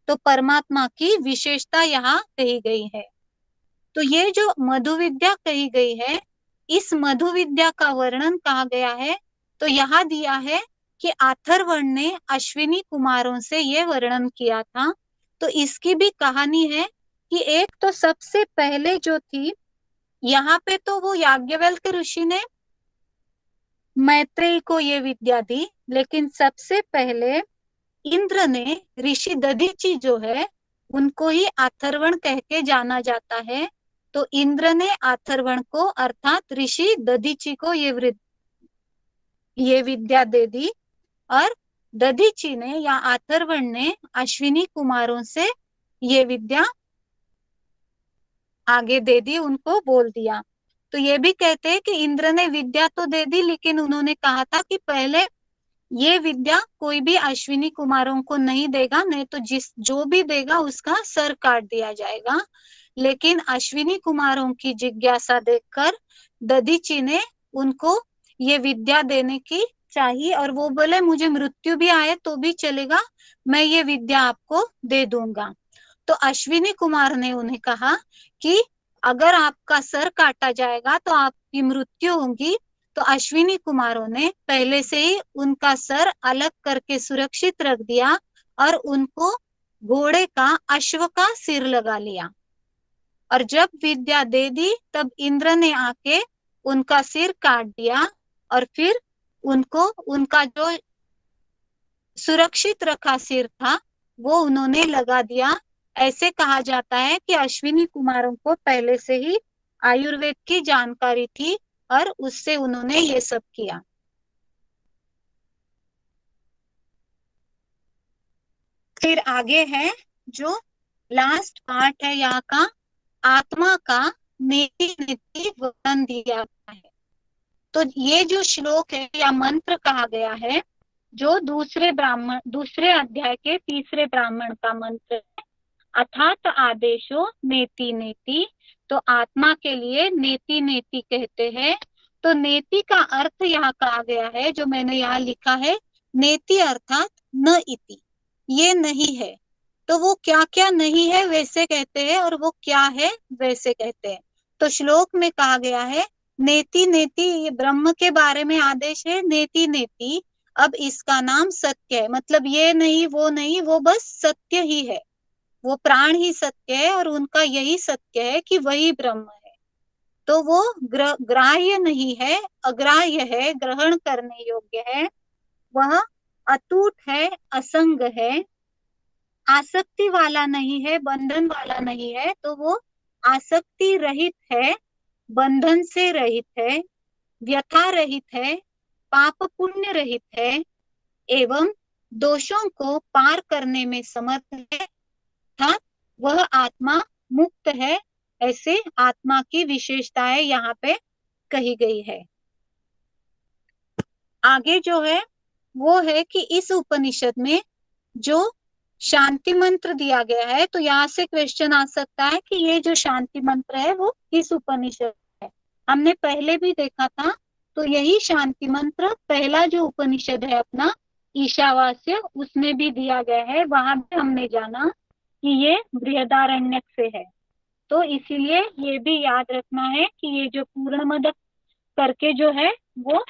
तो परमात्मा की विशेषता यहाँ कही गई है। तो ये जो मधु विद्या कही गई है, इस मधु विद्या का वर्णन कहा गया है। तो यहाँ दिया है कि अथर्वण ने अश्विनी कुमारों से ये वर्णन किया था। तो इसकी भी कहानी है कि एक तो सबसे पहले जो थी, यहाँ पे तो वो याज्ञवल्क्य ऋषि ने मैत्रेयी को ये विद्या दी, लेकिन सबसे पहले इंद्र ने ऋषि दधीचि जो है उनको ही अथर्वण कह के जाना जाता है। तो इंद्र ने अथर्वण को अर्थात ऋषि दधीचि को ये विद्या दे दी और दधीचि ने या अथर्वण ने अश्विनी कुमारों से ये विद्या आगे दे दी, उनको बोल दिया। तो ये भी कहते हैं कि इंद्र ने विद्या तो दे दी, लेकिन उन्होंने कहा था कि पहले ये विद्या कोई भी अश्विनी कुमारों को नहीं देगा, नहीं तो जो भी देगा उसका सर काट दिया जाएगा। लेकिन अश्विनी कुमारों की जिज्ञासा देखकर दधीचि ने उनको ये विद्या देने की चाहिए, और वो बोले मुझे मृत्यु भी आए तो भी चलेगा, मैं ये विद्या आपको दे दूंगा। तो अश्विनी कुमार ने उन्हें कहा कि अगर आपका सर काटा जाएगा तो आपकी मृत्यु होगी। तो अश्विनी कुमारों ने पहले से ही उनका सर अलग करके सुरक्षित रख दिया और उनको घोड़े का, अश्व का सिर लगा लिया। और जब विद्या दे दी तब इंद्र ने आके उनका सिर काट दिया और फिर उनको उनका जो सुरक्षित रखा सिर था वो उन्होंने लगा दिया। ऐसे कहा जाता है कि अश्विनी कुमारों को पहले से ही आयुर्वेद की जानकारी थी और उससे उन्होंने ये सब किया। फिर आगे है जो लास्ट पार्ट है यहाँ का, आत्मा का नेति नेति वर्णन दिया है। तो ये जो श्लोक है या मंत्र कहा गया है, जो दूसरे अध्याय के तीसरे ब्राह्मण का मंत्र है, अर्थात आदेशो नेति नेति। तो आत्मा के लिए नेति नेति कहते हैं। तो नेति का अर्थ यहाँ कहा गया है, जो मैंने यहाँ लिखा है, नेति अर्थात न इति, ये नहीं है। तो वो क्या क्या नहीं है वैसे कहते हैं और वो क्या है वैसे कहते हैं। तो श्लोक में कहा गया है नेति नेति, ये ब्रह्म के बारे में आदेश है, नेति नेति। अब इसका नाम सत्य है, मतलब ये नहीं वो नहीं, वो बस सत्य ही है, वो प्राण ही सत्य है और उनका यही सत्य है कि वही ब्रह्म है। तो वो ग्राह्य नहीं है, अग्राह्य है, ग्रहण करने योग्य है, वह अटूट है, असंग है, आसक्ति वाला नहीं है, बंधन वाला नहीं है। तो वो आसक्ति रहित है, बंधन से रहित है, व्यथा रहित है, पाप पुण्य रहित है एवं दोषों को पार करने में समर्थ है, अर्थात वह आत्मा मुक्त है। ऐसे आत्मा की विशेषताएं यहाँ पे कही गई है। आगे जो है वो है कि इस उपनिषद में जो शांति मंत्र दिया गया है, तो यहाँ से क्वेश्चन आ सकता है कि ये जो शांति मंत्र है वो किस उपनिषद है। हमने पहले भी देखा था, तो यही शांति मंत्र पहला जो उपनिषद है अपना ईशावास्य, उसमें भी दिया गया है। वहां भी हमने जाना कि ये बृहदारण्यक से है। तो इसीलिए ये भी याद रखना है कि ये जो पूर्णमदक करके जो है वो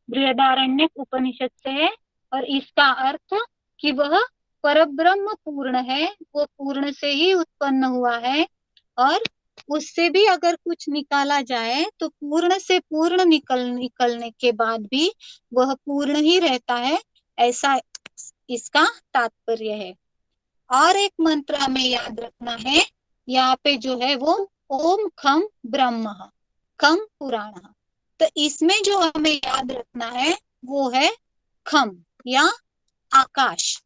बृहदारण्यक उपनिषद से है, और इसका अर्थ कि वह परब्रह्म पूर्ण है, वो पूर्ण से ही उत्पन्न हुआ है, और उससे भी अगर कुछ निकाला जाए तो पूर्ण से पूर्ण निकलने के बाद भी वह पूर्ण ही रहता है, ऐसा इसका तात्पर्य है। और एक मंत्र हमें याद रखना है, यहाँ पे जो है वो ओम खम ब्रह्म, खम पुराण। तो इसमें जो हमें याद रखना है वो है खम या आकाश।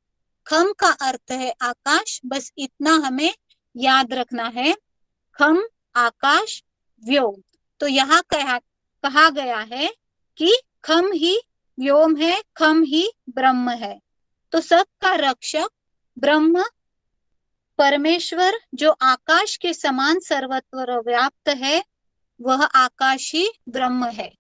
खम का अर्थ है आकाश, बस इतना हमें याद रखना है। खम आकाश व्योम। तो यहाँ कहा गया है कि खम ही व्योम है, खम ही ब्रह्म है। तो सबका रक्षक ब्रह्म परमेश्वर जो आकाश के समान सर्वत्र व्याप्त है, वह आकाश ही ब्रह्म है।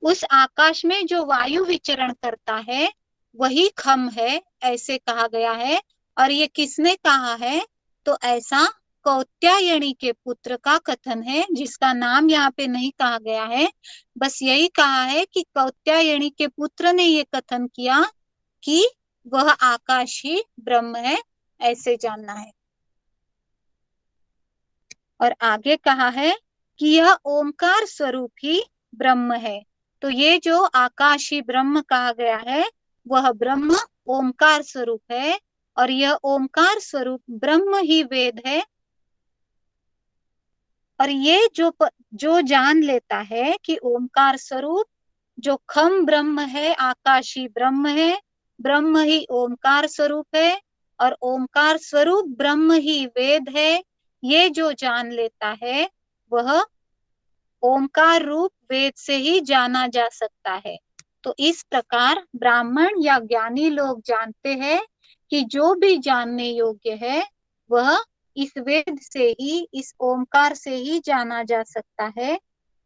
उस आकाश में जो वायु विचरण करता है वही खम है, ऐसे कहा गया है। और ये किसने कहा है? तो ऐसा कौत्यायनी के पुत्र का कथन है, जिसका नाम यहाँ पे नहीं कहा गया है। बस यही कहा है कि कौत्यायनी के पुत्र ने ये कथन किया कि वह आकाश ही ब्रह्म है, ऐसे जानना है। और आगे कहा है कि यह ओमकार स्वरूप ही ब्रह्म है। तो ये जो आकाशी ब्रह्म कहा गया है वह ब्रह्म ओमकार स्वरूप है, और यह ओमकार स्वरूप ब्रह्म ही वेद है। और ये जो जान लेता है कि ओमकार स्वरूप जो खम ब्रह्म है, आकाशी ब्रह्म है, ब्रह्म ही ओमकार स्वरूप है, और ओमकार स्वरूप ब्रह्म ही वेद है, ये जो जान लेता है वह ओमकार रूप वेद से ही जाना जा सकता है। तो इस प्रकार ब्राह्मण या ज्ञानी लोग जानते हैं कि जो भी जानने योग्य है वह इस वेद से ही, इस ओमकार से ही जाना जा सकता है।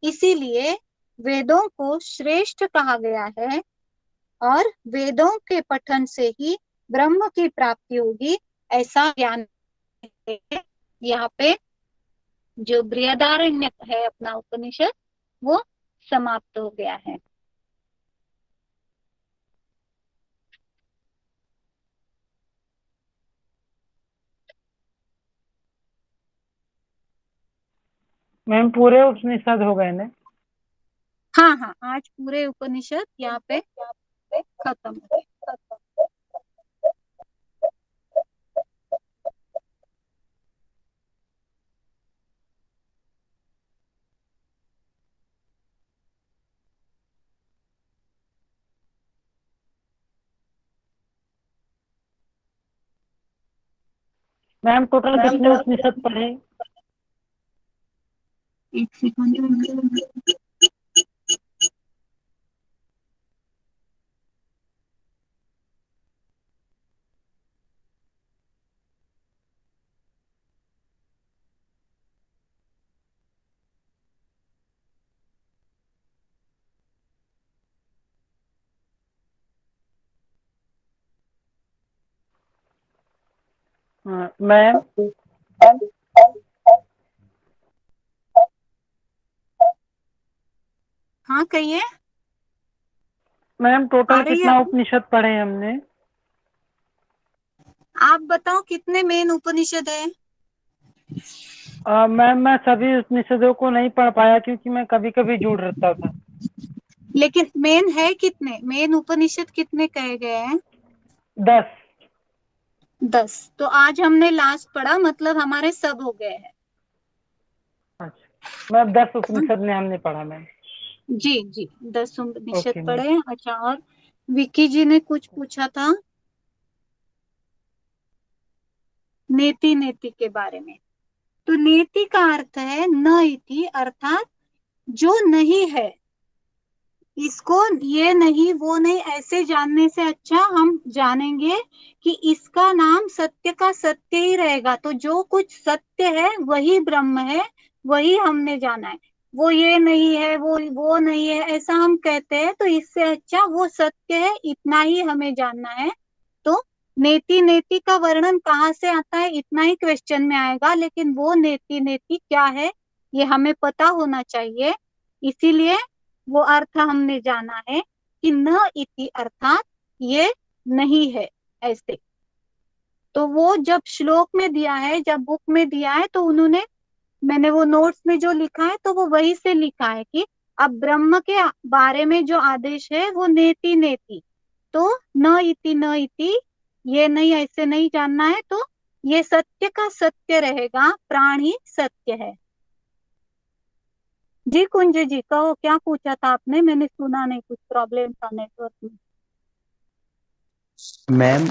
इसीलिए वेदों को श्रेष्ठ कहा गया है, और वेदों के पठन से ही ब्रह्म की प्राप्ति होगी, ऐसा ज्ञान है। यहाँ पे जो बृहदारण्यक है अपना उपनिषद वो समाप्त हो गया है। मैम पूरे उपनिषद हो गए ना? हाँ हाँ, आज पूरे उपनिषद यहाँ पे खत्म हो गए। मैम टोटल कितने उपनिषद पढ़े? एक सेकंड। मैम हाँ कहिए। मैम आ टोटल रही है कितना उपनिषद पढ़े हमने? आप बताओ कितने मेन उपनिषद है? मैम मैं सभी उपनिषदों को नहीं पढ़ पाया क्योंकि मैं कभी कभी जुड़ रहता था। लेकिन मेन है कितने, मेन उपनिषद कितने कहे गए हैं? 10। 10। तो आज हमने लास्ट पढ़ा, मतलब हमारे सब हो गए हैं। अच्छा मैम 10 उपनिषद ने हमने पढ़ा मैम। जी जी, 10 उपनिषद ओके मैम। पढ़े। अच्छा, और विक्की जी ने कुछ पूछा था नेति नेति के बारे में। तो नेति का अर्थ है न इति, अर्थात जो नहीं है, इसको ये नहीं वो नहीं ऐसे जानने से अच्छा हम जानेंगे कि इसका नाम सत्य का सत्य ही रहेगा। तो जो कुछ सत्य है वही ब्रह्म है, वही हमने जाना है। वो ये नहीं है, वो नहीं है, ऐसा हम कहते हैं, तो इससे अच्छा वो सत्य है, इतना ही हमें जानना है। तो नेति नेति का वर्णन कहाँ से आता है, इतना ही क्वेश्चन में आएगा, लेकिन वो नेति नेति क्या है ये हमें पता होना चाहिए। इसीलिए वो अर्थ हमने जाना है कि न इति, अर्थात ये नहीं है, ऐसे। तो वो जब श्लोक में दिया है, जब बुक में दिया है, तो उन्होंने, मैंने वो नोट्स में जो लिखा है तो वो वही से लिखा है कि अब ब्रह्म के बारे में जो आदेश है वो नेति नेति, तो न इति न इति, ये नहीं ऐसे नहीं जानना है। तो ये सत्य का सत्य रहेगा, प्राण ही सत्य है। जी कुंज जी कहो, क्या पूछा था आपने? मैंने सुना नहीं, कुछ प्रॉब्लम था नेटवर्क में। मैम,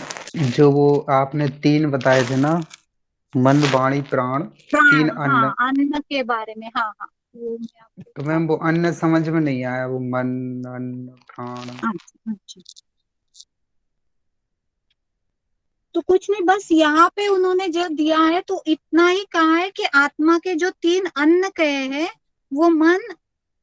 जो वो आपने तीन बताए थे ना, मन वाणी प्राण, तीन प्राण, अन्न। हाँ, अन्न के बारे में, हाँ हाँ, वो मैं आपको तो बता। मैम वो अन्न समझ में नहीं आया, वो मन, अन्न, प्राण। अच्छा अच्छा, तो कुछ नहीं, बस यहाँ पे उन्होंने जो दिया है तो इतना ही कहा है कि आत्मा के जो तीन अन्न कहे हैं वो मन,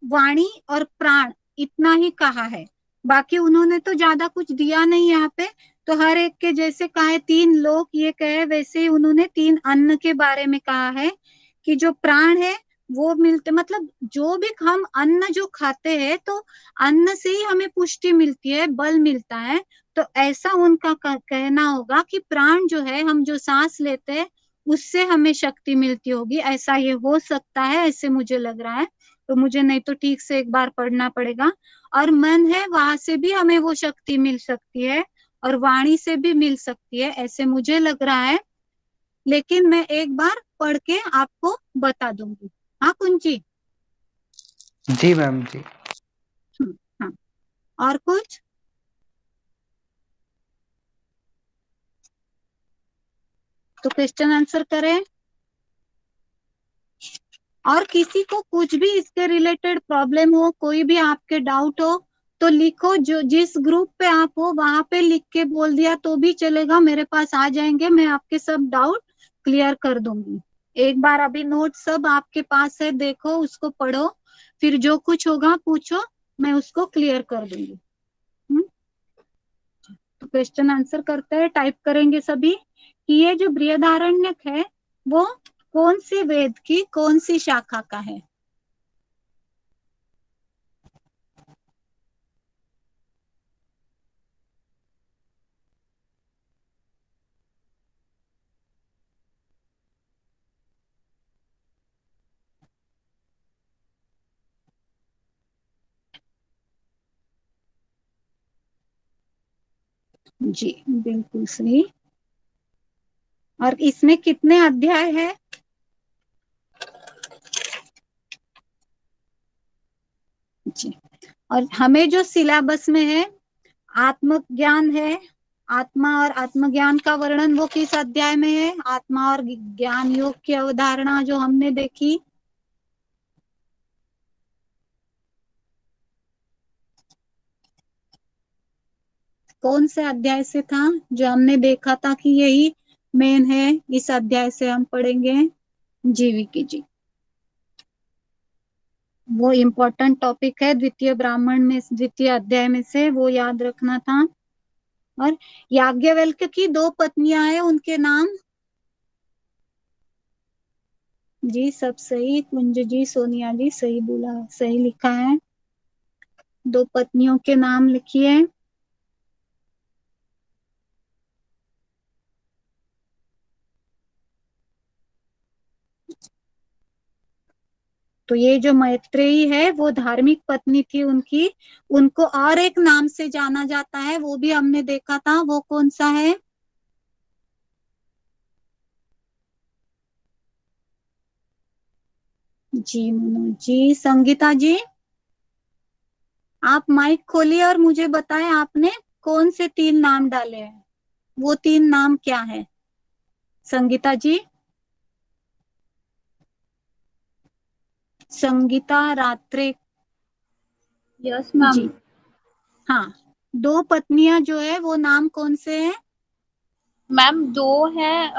वाणी और प्राण, इतना ही कहा है। बाकी उन्होंने तो ज्यादा कुछ दिया नहीं यहाँ पे। तो हर एक के जैसे कहा है तीन लोक ये कहे, वैसे ही उन्होंने तीन अन्न के बारे में कहा है कि जो प्राण है वो मिलते, मतलब जो भी हम अन्न जो खाते हैं तो अन्न से ही हमें पुष्टि मिलती है, बल मिलता है। तो ऐसा उनका कहना होगा कि प्राण जो है, हम जो सांस लेते हैं उससे हमें शक्ति मिलती होगी, ऐसा ये हो सकता है, ऐसे मुझे लग रहा है। तो मुझे नहीं तो ठीक से एक बार पढ़ना पड़ेगा। और मन है, वहां से भी हमें वो शक्ति मिल सकती है और वाणी से भी मिल सकती है, ऐसे मुझे लग रहा है। लेकिन मैं एक बार पढ़ के आपको बता दूंगी। हाँ कुंजी। जी मैम जी। हाँ, और कुछ? तो क्वेश्चन आंसर करें। और किसी को कुछ भी इसके रिलेटेड प्रॉब्लम हो, कोई भी आपके डाउट हो तो लिखो, जो जिस ग्रुप पे आप हो वहां पे लिख के बोल दिया तो भी चलेगा, मेरे पास आ जाएंगे, मैं आपके सब डाउट क्लियर कर दूंगी। एक बार अभी नोट सब आपके पास है, देखो उसको पढ़ो, फिर जो कुछ होगा पूछो, मैं उसको क्लियर कर दूंगी। हम्म? तो क्वेश्चन आंसर करते हैं, टाइप करेंगे सभी कि ये जो बृहदारण्यक है वो कौन से वेद की कौन सी शाखा का है। जी बिल्कुल सही। और इसमें कितने अध्याय है? जी, और हमें जो सिलेबस में है आत्मज्ञान है, आत्मा और आत्मज्ञान का वर्णन वो किस अध्याय में है? आत्मा और ज्ञान योग की अवधारणा जो हमने देखी, कौन से अध्याय से था जो हमने देखा था कि यही मेन है, इस अध्याय से हम पढ़ेंगे। जी विकी जी, वो इम्पोर्टेंट टॉपिक है, द्वितीय ब्राह्मण में द्वितीय अध्याय में से, वो याद रखना था। और याज्ञवल्क्य की दो पत्नियां हैं, उनके नाम? जी सब सही, कुंज जी, सोनिया जी सही बोला, सही लिखा है। दो पत्नियों के नाम लिखिए। तो ये जो मैत्रेयी है वो धार्मिक पत्नी थी उनकी, उनको और एक नाम से जाना जाता है, वो भी हमने देखा था, वो कौन सा है? जी मनोज जी, संगीता जी, आप माइक खोलिए और मुझे बताएं आपने कौन से तीन नाम डाले हैं, वो तीन नाम क्या है? संगीता जी, संगीता रात्रे यस मैम। जी, हाँ, दो पत्नियां जो है वो नाम कौन से हैं? मैम दो हैं,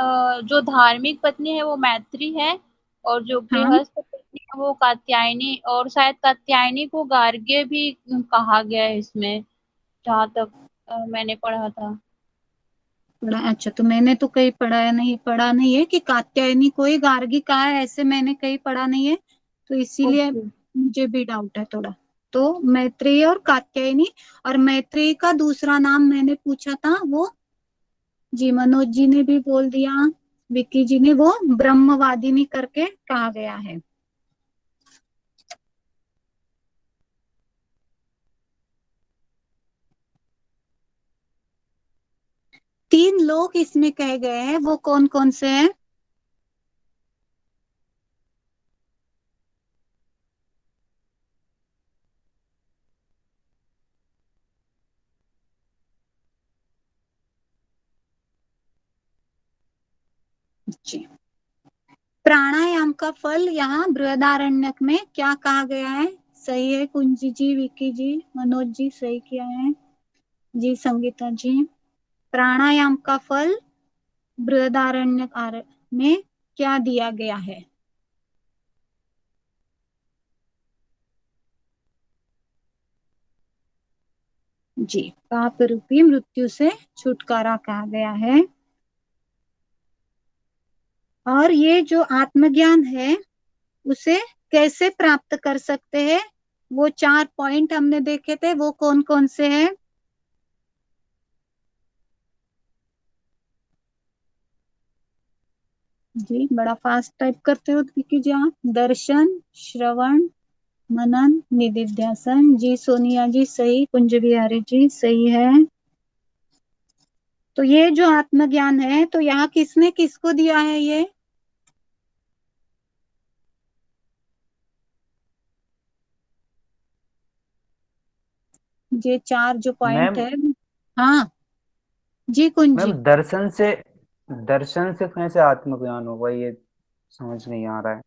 जो धार्मिक पत्नी है वो मैत्री है, और जो हाँ, गृहस्थ पत्नी है वो कात्यायनी, और शायद कात्यायनी को गार्ग्य भी कहा गया है इसमें, जहाँ तक मैंने पढ़ा था। पढ़ा, अच्छा, तो मैंने तो कहीं पढ़ा नहीं है कि कात्यायनी को ही गार्गी कहा है, ऐसे मैंने कहीं पढ़ा नहीं है, तो इसीलिए ओके। मुझे भी डाउट है थोड़ा। तो मैत्रेयी और कात्यायनी, और मैत्रेयी का दूसरा नाम मैंने पूछा था वो, जी मनोज जी ने भी बोल दिया, विक्की जी ने, वो ब्रह्मवादिनी करके कहा गया है। तीन लोग इसमें कहे गए हैं, वो कौन कौन से हैं? जी, प्राणायाम का फल यहाँ बृहदारण्यक में क्या कहा गया है? सही है कुंजी जी, विक्की जी, मनोज जी सही किया है जी, संगीता जी। प्राणायाम का फल बृहदारण्यक में क्या दिया गया है? जी, पाप रूपी मृत्यु से छुटकारा कहा गया है। और ये जो आत्मज्ञान है उसे कैसे प्राप्त कर सकते हैं? वो 4 पॉइंट हमने देखे थे, वो कौन कौन से हैं? जी, बड़ा फास्ट टाइप करते हो विक्की जी आप। दर्शन, श्रवण, मनन, निधिध्यासन। जी, सोनिया जी सही, कुंज बिहारी जी सही है। तो ये जो आत्मज्ञान है, तो यहाँ किसने किसको दिया है ये? ये 4 जो पॉइंट मैम है। हाँ जी कुंज मैम जी। दर्शन से कैसे आत्मज्ञान होगा, ये समझ नहीं आ रहा है।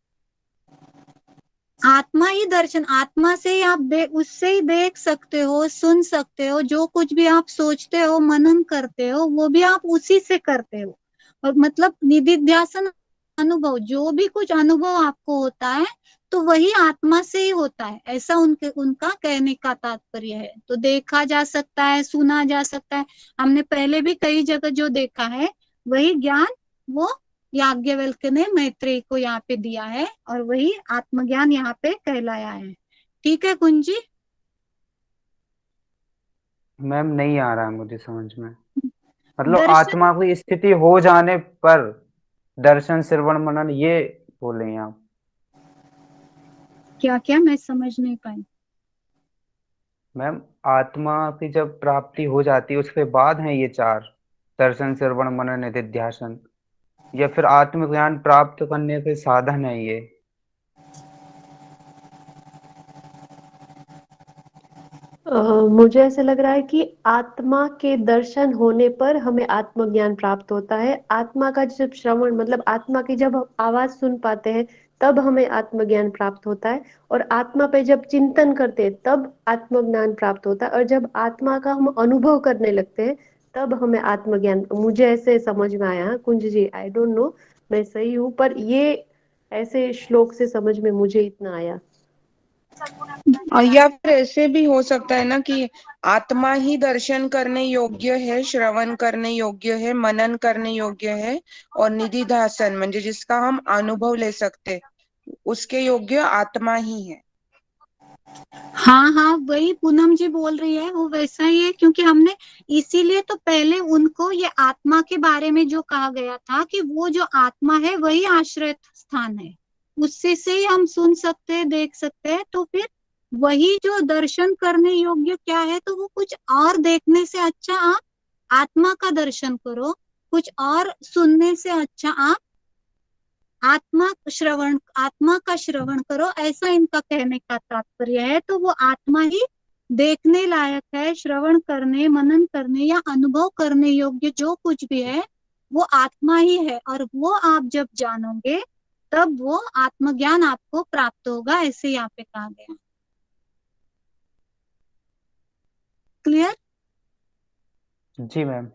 आत्मा ही दर्शन, आत्मा से ही आप उससे ही देख सकते हो, सुन सकते हो, जो कुछ भी आप सोचते हो, मनन करते हो, वो भी आप उसी से करते हो। और मतलब निधिध्यासन अनुभव, जो भी कुछ अनुभव आपको होता है तो वही आत्मा से ही होता है, ऐसा उनका कहने का तात्पर्य है। तो देखा जा सकता है, सुना जा सकता है, हमने पहले भी कई जगह जो देखा है वही ज्ञान वो याज्ञवल्क्य ने मैत्रेयी को यहाँ पे दिया है, और वही आत्मज्ञान यहाँ पे कहलाया है। ठीक है कुंजी। मैम नहीं आ रहा है मुझे समझ में। मतलब दर्शन, आत्मा की स्थिति हो जाने पर दर्शन श्रवण मनन ये बोले हैं आप। क्या क्या मैं समझ नहीं पाई। मैम आत्मा की जब प्राप्ति हो जाती है उसके बाद है ये चार, दर्शन श्रवण मनन निधिध्यासन, या फिर आत्मज्ञान प्राप्त करने के साधन है ये। मुझे ऐसे लग रहा है कि आत्मा के दर्शन होने पर हमें आत्मज्ञान प्राप्त होता है। आत्मा का जब श्रवण मतलब आत्मा की जब हम आवाज सुन पाते हैं तब हमें आत्मज्ञान प्राप्त होता है, और आत्मा पे जब चिंतन करते हैं तब आत्मज्ञान प्राप्त होता है, और जब आत्मा का हम अनुभव करने लगते हैं तब हमें आत्मज्ञान, मुझे ऐसे समझ में आया। कुंज जी आई डोंट नो मैं सही हूँ, पर ये ऐसे श्लोक से समझ में मुझे इतना आया। या फिर ऐसे भी हो सकता है ना कि आत्मा ही दर्शन करने योग्य है, श्रवण करने योग्य है, मनन करने योग्य है, और निधिध्यासन म्हणजे जिसका हम अनुभव ले सकते, उसके योग्य आत्मा ही है। हाँ हाँ, वही पूनम जी बोल रही है, वो वैसा ही है, क्योंकि हमने इसीलिए तो पहले उनको ये आत्मा के बारे में जो कहा गया था कि वो जो आत्मा है वही आश्रय स्थान है, उससे से ही हम सुन सकते हैं, देख सकते हैं। तो फिर वही जो दर्शन करने योग्य क्या है, तो वो कुछ और देखने से अच्छा आप आत्मा का दर्शन करो, कुछ और सुनने से अच्छा आप आत्मा का श्रवण करो, ऐसा इनका कहने का तात्पर्य है। तो वो आत्मा ही देखने लायक है, श्रवण करने, मनन करने या अनुभव करने योग्य जो कुछ भी है वो आत्मा ही है, और वो आप जब जानोगे तब वो आत्मज्ञान आपको प्राप्त होगा, ऐसे यहाँ पे कहा गया। क्लियर? जी मैम।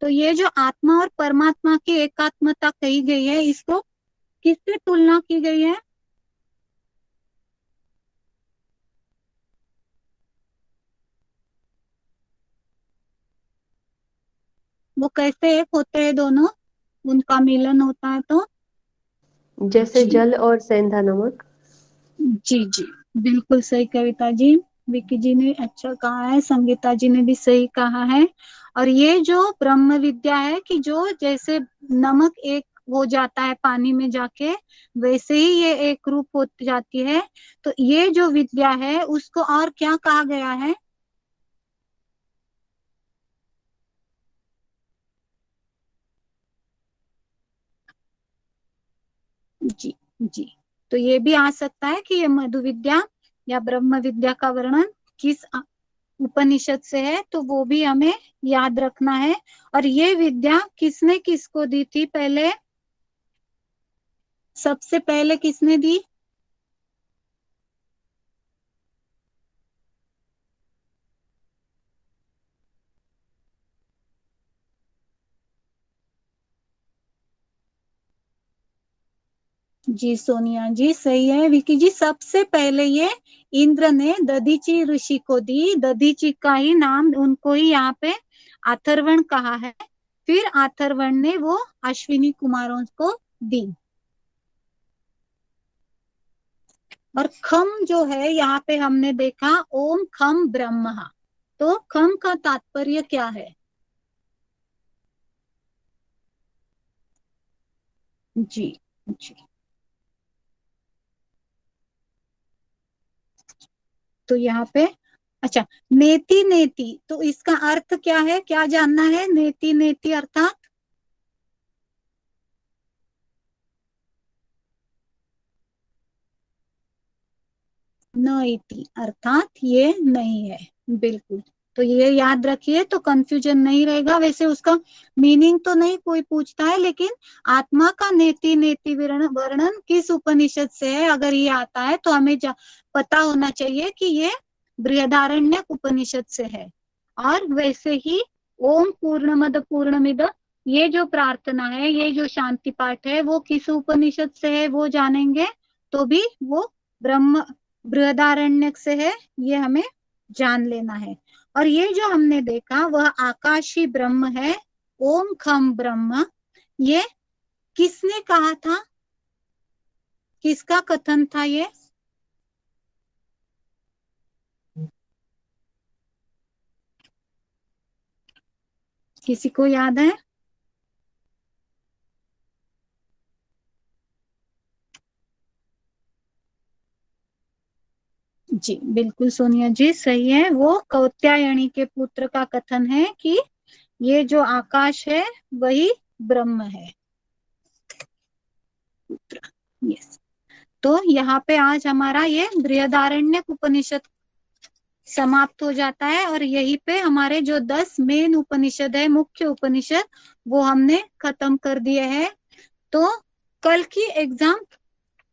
तो ये जो आत्मा और परमात्मा की एकात्मता कही गई है, इसको किससे तुलना की गई है? वो कैसे एक होते हैं दोनों, उनका मिलन होता है तो? जैसे जी जल और सेंधा नमक। जी जी, बिल्कुल सही कविता जी, विक्की जी ने अच्छा कहा है, संगीता जी ने भी सही कहा है। और ये जो ब्रह्म विद्या है कि जो जैसे नमक एक हो जाता है पानी में जाके, वैसे ही ये एक रूप हो जाती है। तो ये जो विद्या है उसको और क्या कहा गया है? जी जी, तो ये भी आ सकता है कि ये मधु विद्या या ब्रह्म विद्या का वर्णन किस उपनिषद से है, तो वो भी हमें याद रखना है। और ये विद्या किसने किसको दी थी पहले, सबसे पहले किसने दी? जी सोनिया जी सही है। विकी जी सबसे पहले ये इंद्र ने दधीची ऋषि को दी, दधीची का ही नाम उनको ही यहाँ पे अथर्वण कहा है। फिर अथर्वण ने वो अश्विनी कुमारों को दी। और खम जो है यहाँ पे हमने देखा ओम खम ब्रह्म, तो खम का तात्पर्य क्या है? जी जी, तो यहाँ पे अच्छा, नेति नेति, तो इसका अर्थ क्या है, क्या जानना है? नेति नेति अर्थात न इति, अर्थात ये नहीं है। बिल्कुल, तो ये याद रखिए तो कंफ्यूजन नहीं रहेगा। वैसे उसका मीनिंग तो नहीं कोई पूछता है, लेकिन आत्मा का नेति नेति वर्णन किस उपनिषद से है अगर ये आता है तो हमें पता होना चाहिए कि ये बृहदारण्यक उपनिषद से है। और वैसे ही ओम पूर्णमद पूर्णमिद, ये जो प्रार्थना है, ये जो शांति पाठ है, वो किस उपनिषद से है वो जानेंगे तो भी वो ब्रह्म बृहदारण्यक से है, ये हमें जान लेना है। और ये जो हमने देखा वह आकाशी ब्रह्म है, ओम खम ब्रह्म, ये किसने कहा था, किसका कथन था ये? किसी को याद है? जी बिल्कुल सोनिया जी सही है, वो कौत्यायनी के पुत्र का कथन है कि ये जो आकाश है वही ब्रह्म है। यस, तो यहाँ पे आज हमारा ये बृहदारण्यक उपनिषद समाप्त हो जाता है। और यहीं पे हमारे जो 10 मेन उपनिषद है, मुख्य उपनिषद, वो हमने खत्म कर दिए हैं। तो कल की एग्जाम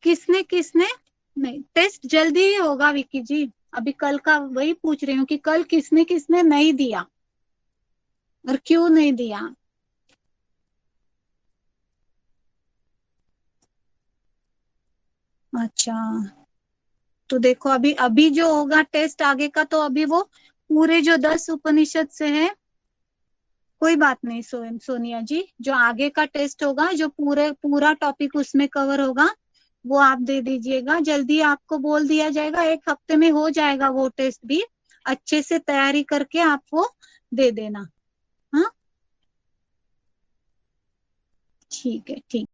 किसने किसने नहीं, टेस्ट जल्दी ही होगा विकी जी, अभी कल का वही पूछ रही हूँ कि कल किसने किसने नहीं दिया और क्यों नहीं दिया। अच्छा, तो देखो अभी अभी जो होगा टेस्ट आगे का, तो अभी वो पूरे जो 10 उपनिषद से है, कोई बात नहीं सोनिया जी, जो आगे का टेस्ट होगा, जो पूरा टॉपिक उसमें कवर होगा, वो आप दे दीजिएगा। जल्दी आपको बोल दिया जाएगा, 1 हफ्ते में हो जाएगा वो टेस्ट भी, अच्छे से तैयारी करके आप वो दे देना। हाँ ठीक है, ठीक।